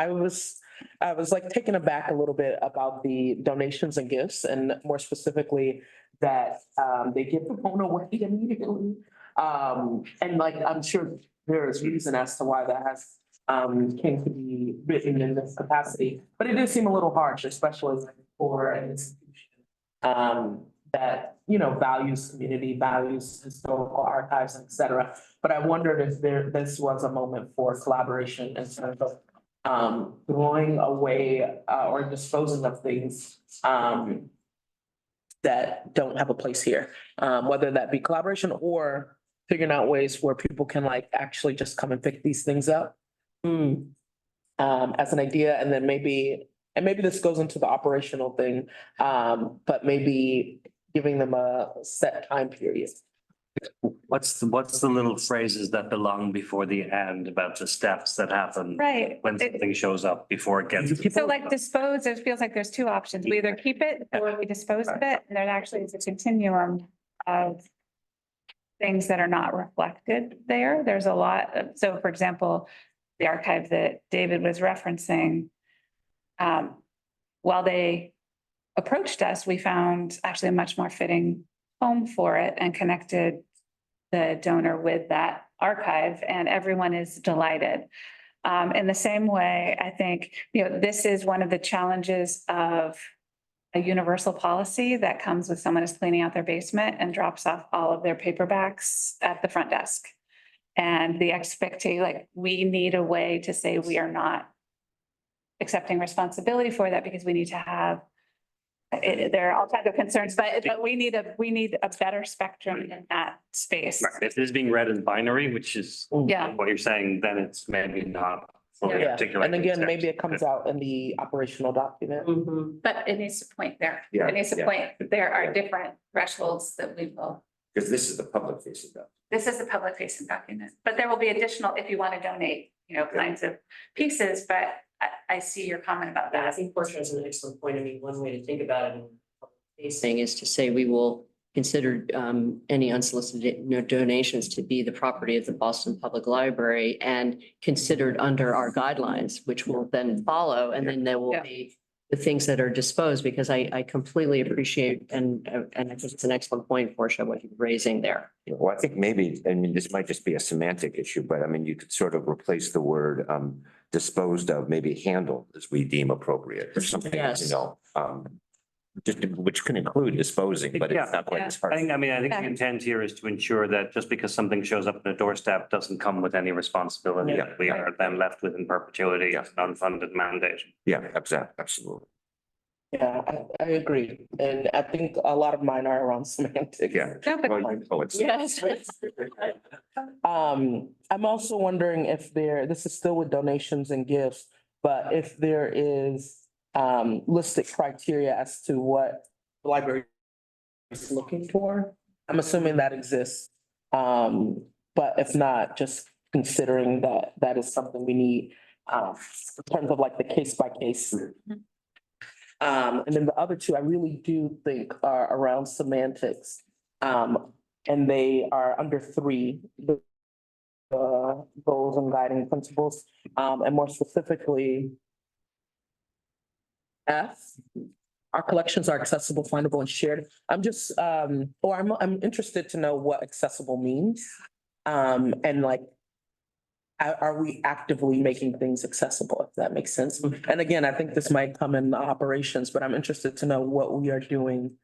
[SPEAKER 8] was like taken aback a little bit about the donations and gifts, and more specifically that they give the phone away immediately. And like, I'm sure there is reason as to why that has came to be written in this capacity, but it did seem a little harsh, especially for an institution that, values community, values historical archives, et cetera. But I wondered if this was a moment for collaboration in terms of throwing away or disposing of things that don't have a place here, whether that be collaboration or figuring out ways where people can like actually just come and pick these things up. As an idea, and then maybe this goes into the operational thing, but maybe giving them a set time period.
[SPEAKER 4] What's the little phrases that belong before the end about the steps that happen?
[SPEAKER 5] Right.
[SPEAKER 4] When something shows up before it gets.
[SPEAKER 5] So like dispose, it feels like there's two options. We either keep it or we dispose of it. And there actually is a continuum of things that are not reflected there. There's a lot of, so for example, the archive that David was referencing, while they approached us, we found actually a much more fitting home for it and connected the donor with that archive, and everyone is delighted. In the same way, I think, this is one of the challenges of a universal policy that comes with someone who's cleaning out their basement and drops off all of their paperbacks at the front desk. And the expectation, like, we need a way to say we are not accepting responsibility for that, because we need to have there are all kinds of concerns, but we need a better spectrum in that space.
[SPEAKER 4] Right, if this is being read as binary, which is
[SPEAKER 5] Yeah.
[SPEAKER 4] what you're saying, then it's maybe not fully
[SPEAKER 8] Yeah,
[SPEAKER 4] articulated.
[SPEAKER 8] and again, maybe it comes out in the operational document.
[SPEAKER 5] But it needs to point there.
[SPEAKER 1] Yeah,
[SPEAKER 5] It needs to
[SPEAKER 1] yeah.
[SPEAKER 5] point, that there are different thresholds that we will.
[SPEAKER 1] Because this is the public facing document.
[SPEAKER 5] This is a public facing document, but there will be additional if you want to donate, kinds of pieces, but I see your comment about
[SPEAKER 3] Yeah, I
[SPEAKER 5] that.
[SPEAKER 3] think Portia has an excellent point. I mean, one way to think about it facing is to say we will consider any unsolicited donations to be the property of the Boston Public Library and considered under our guidelines, which will then follow, and then there will
[SPEAKER 5] Yeah.
[SPEAKER 3] be the things that are disposed, because I completely appreciate and I think it's an excellent point, Portia, what you're raising there.
[SPEAKER 1] Well, I think maybe, this might just be a semantic issue, but I mean, you could sort of replace the word disposed of, maybe handled as we deem appropriate or something,
[SPEAKER 3] Yes.
[SPEAKER 1] just, which can include disposing, but it's not quite as hard.
[SPEAKER 4] I think the intent here is to ensure that just because something shows up on a doorstep doesn't come with any responsibility.
[SPEAKER 1] Yeah.
[SPEAKER 4] That we are then left with in perpetuity as an unfunded mandate.
[SPEAKER 1] Yeah, absolutely.
[SPEAKER 8] Yeah, I agree. And I think a lot of mine are around semantics.
[SPEAKER 1] Yeah.
[SPEAKER 5] No, but
[SPEAKER 1] Oh, it's.
[SPEAKER 3] Yes.
[SPEAKER 8] I'm also wondering if this is still with donations and gifts, but if there is listed criteria as to what the library is looking for. I'm assuming that exists. But if not, just considering that that is something we need in terms of like the case by case. And then the other two, I really do think are around semantics. And they are under 3, the goals and guiding principles, and more specifically, F, our collections are accessible, findable, and shared. I'm just, I'm interested to know what accessible means. And like, are we actively making things accessible, if that makes sense? And again, I think this might come in operations, but I'm interested to know what we are doing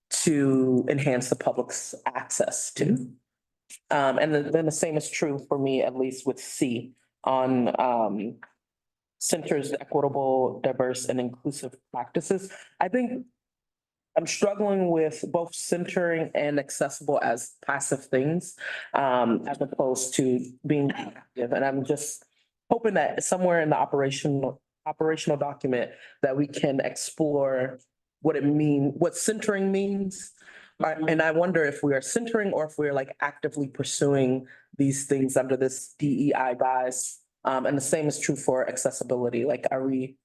[SPEAKER 8] to enhance the public's access to. And then the same is true for me, at least with C on centers equitable, diverse, and inclusive practices. I think I'm struggling with both centering and accessible as passive things, as opposed to being active. And I'm just hoping that somewhere in the operational document that we can explore what centering means. And I wonder if we are centering or if we're like actively pursuing these things under this DEI guise. And the same is true for accessibility. Like, are we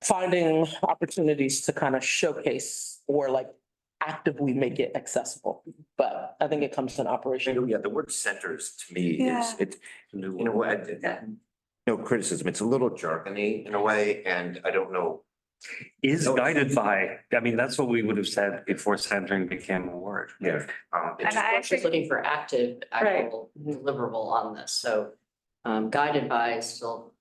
[SPEAKER 8] finding opportunities to kind of showcase or like actively make it accessible? But I think it comes to an operation.
[SPEAKER 1] Yeah, the word centers to me
[SPEAKER 5] Yeah.
[SPEAKER 1] you know what, no criticism, it's a little jargony in a way, and I don't know.
[SPEAKER 4] Is guided by, that's what we would have said before centering became a word.
[SPEAKER 1] Yeah.
[SPEAKER 5] And I
[SPEAKER 3] She's
[SPEAKER 5] think,
[SPEAKER 3] looking for active, actual deliverable on this, so guided by is still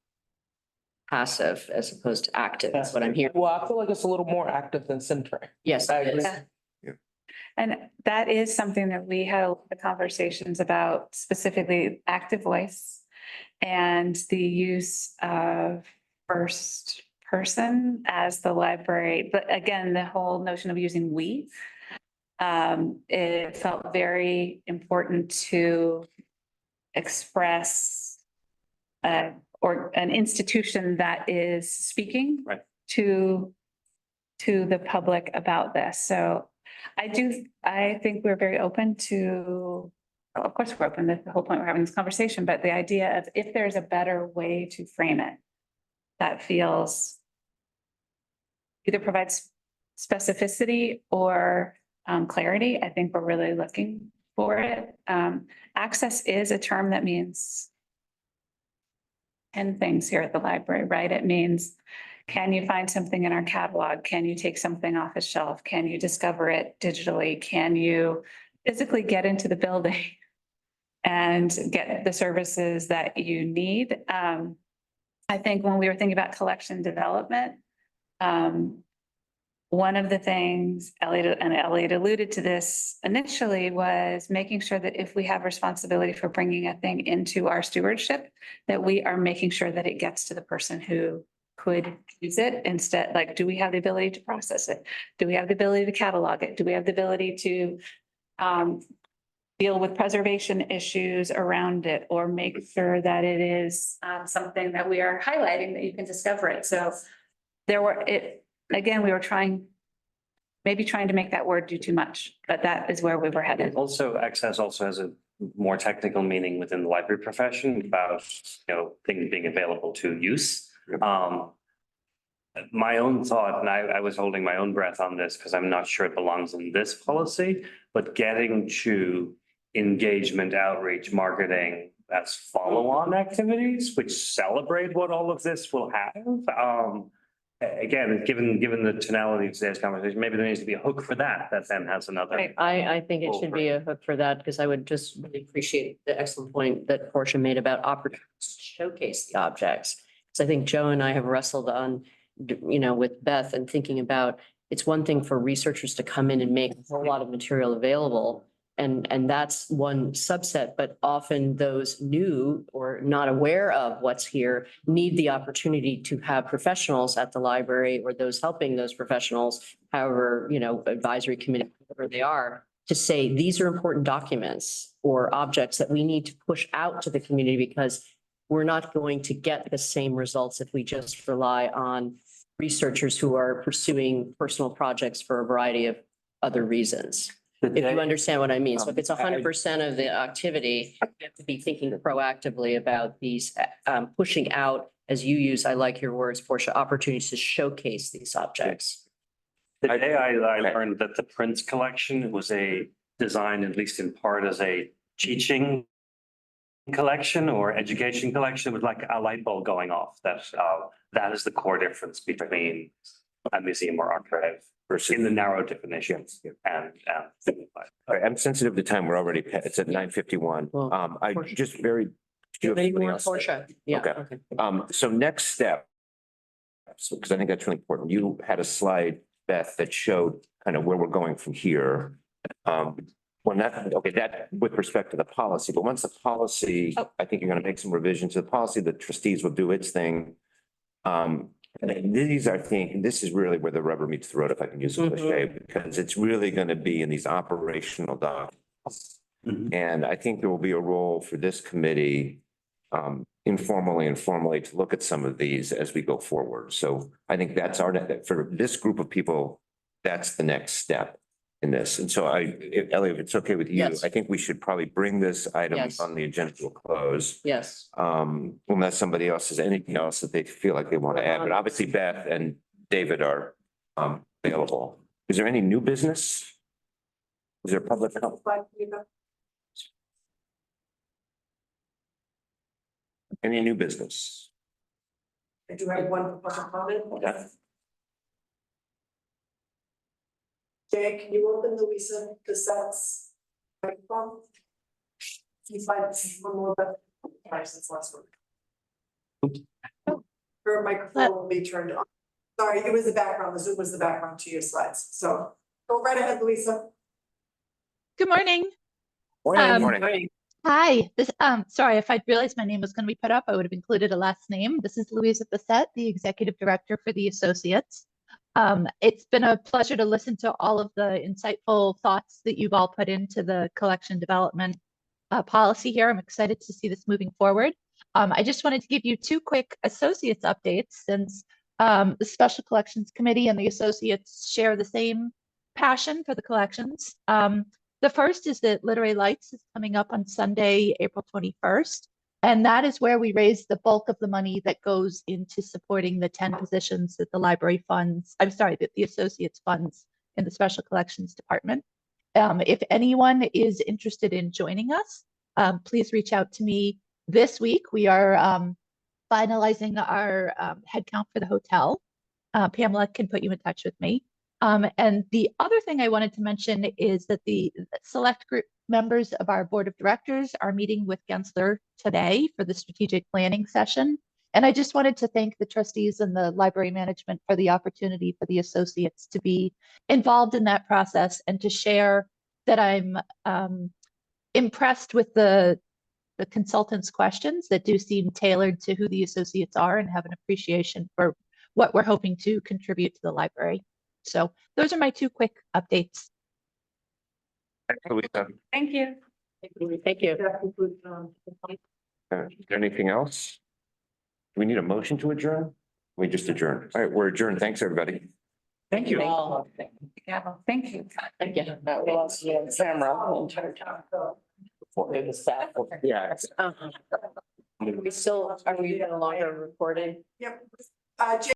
[SPEAKER 3] passive as opposed to active, that's what I'm hearing.
[SPEAKER 8] Well, I feel like it's a little more active than centering.
[SPEAKER 3] Yes,
[SPEAKER 8] I
[SPEAKER 3] it
[SPEAKER 8] agree.
[SPEAKER 3] is.
[SPEAKER 5] and that is something that we had the conversations about, specifically active voice and the use of first person as the library. But again, the whole notion of using we, it felt very important to express or an institution that is speaking
[SPEAKER 4] Right.
[SPEAKER 5] to the public about this. So I think we're very open to, of course, we're open, that's the whole point we're having this conversation, but the idea of if there's a better way to frame it that feels either provides specificity or clarity, I think we're really looking for it. Access is a term that means 10 things here at the library, right? It means, can you find something in our catalog? Can you take something off a shelf? Can you discover it digitally? Can you physically get into the building and get the services that you need? I think when we were thinking about collection development, one of the things Elliot alluded to this initially was making sure that if we have responsibility for bringing a thing into our stewardship, that we are making sure that it gets to the person who could use it instead. Like, do we have the ability to process it? Do we have the ability to catalog it? Do we have the ability to deal with preservation issues around it, or make sure that it is something that we are highlighting, that you can discover it? So again, we were trying to make that word do too much, but that is where we were headed.
[SPEAKER 4] Also, access also has a more technical meaning within the library profession about, things being available to use. My own thought, and I was holding my own breath on this because I'm not sure it belongs in this policy, but getting to engagement, outreach, marketing, as follow-on activities, which celebrate what all of this will have. Again, given the tonality of today's conversation, maybe there needs to be a hook for that then has another.
[SPEAKER 5] Right.
[SPEAKER 3] I think it should be a hook for that, because I would just really appreciate the excellent point that Portia made about opportunities to showcase the objects. So I think Joe and I have wrestled on, with Beth and thinking about It's one thing for researchers to come in and make a whole lot of material available. And that's one subset, but often those new or not aware of what's here need the opportunity to have professionals at the library or those helping those professionals, however, advisory committee, whatever they are, to say, these are important documents or objects that we need to push out to the community because we're not going to get the same results if we just rely on researchers who are pursuing personal projects for a variety of other reasons. If you understand what I mean. So if it's 100% of the activity, you have to be thinking proactively about these, pushing out, as you use, I like your words, Portia, opportunities to showcase these objects.
[SPEAKER 4] Today I learned that the Prince collection was designed, at least in part, as a teaching collection or education collection with like a light bulb going off. That is the core difference between a museum or archive in the narrow definitions and.
[SPEAKER 1] All right, I'm sensitive to time. We're already, it's at 9:51.
[SPEAKER 3] Well,
[SPEAKER 1] I just very. Do you have
[SPEAKER 3] Any
[SPEAKER 1] something
[SPEAKER 3] more,
[SPEAKER 1] else?
[SPEAKER 3] Portia? Yeah,
[SPEAKER 1] Okay.
[SPEAKER 3] okay.
[SPEAKER 1] So next step. Because I think that's really important. You had a slide, Beth, that showed kind of where we're going from here. That with respect to the policy, but once the policy, I think you're gonna make some revisions to the policy, the trustees will do its thing. And these, I think, this is really where the rubber meets the road, if I can use a cliche, because it's really gonna be in these operational documents. And I think there will be a role for this committee, informally and formally, to look at some of these as we go forward. So I think that's for this group of people, that's the next step in this. And so Elliot, if it's okay with you,
[SPEAKER 3] Yes.
[SPEAKER 1] I think we should probably bring this item
[SPEAKER 3] Yes.
[SPEAKER 1] on the agenda to a close.
[SPEAKER 3] Yes.
[SPEAKER 1] Unless somebody else has anything else that they feel like they want to add, but obviously Beth and David are available. Is there any new business? Is there public health? Any new business?
[SPEAKER 2] I do have one public comment.
[SPEAKER 1] Okay.
[SPEAKER 2] Jay, can you open Louisa Cassette's microphone? You find one more, but since last week. Her microphone will be turned on. Sorry, it was the background, the Zoom was the background to your slides, so go right ahead, Louisa.
[SPEAKER 9] Good morning.
[SPEAKER 1] Morning.
[SPEAKER 9] Hi, sorry, if I'd realized my name was going to be put up, I would have included a last name. This is Louisa Bassett, the Executive Director for the Associates. It's been a pleasure to listen to all of the insightful thoughts that you've all put into the collection development policy here. I'm excited to see this moving forward. I just wanted to give you two quick Associates updates since the Special Collections Committee and the Associates share the same passion for the collections. The first is that Literary Lights is coming up on Sunday, April 21st. And that is where we raise the bulk of the money that goes into supporting the 10 positions that the library funds, that the Associates funds in the Special Collections Department. If anyone is interested in joining us, please reach out to me this week. We are finalizing our headcount for the hotel. Pamela can put you in touch with me. And the other thing I wanted to mention is that the select group members of our board of directors are meeting with Gensler today for the strategic planning session. And I just wanted to thank the trustees and the library management for the opportunity for the associates to be involved in that process and to share that I'm impressed with the consultants' questions that do seem tailored to who the associates are and have an appreciation for what we're hoping to contribute to the library. So those are my two quick updates.
[SPEAKER 5] Thank you.
[SPEAKER 3] Thank you.
[SPEAKER 2] That concludes,
[SPEAKER 1] Is there anything else? Do we need a motion to adjourn? We just adjourned. All right, we're adjourned. Thanks, everybody.
[SPEAKER 8] Thank you.
[SPEAKER 5] Yeah, thank you.
[SPEAKER 3] Thank you.
[SPEAKER 8] That was Samra. Yeah.
[SPEAKER 3] We still, are we no longer recording?
[SPEAKER 2] Yep. Jay,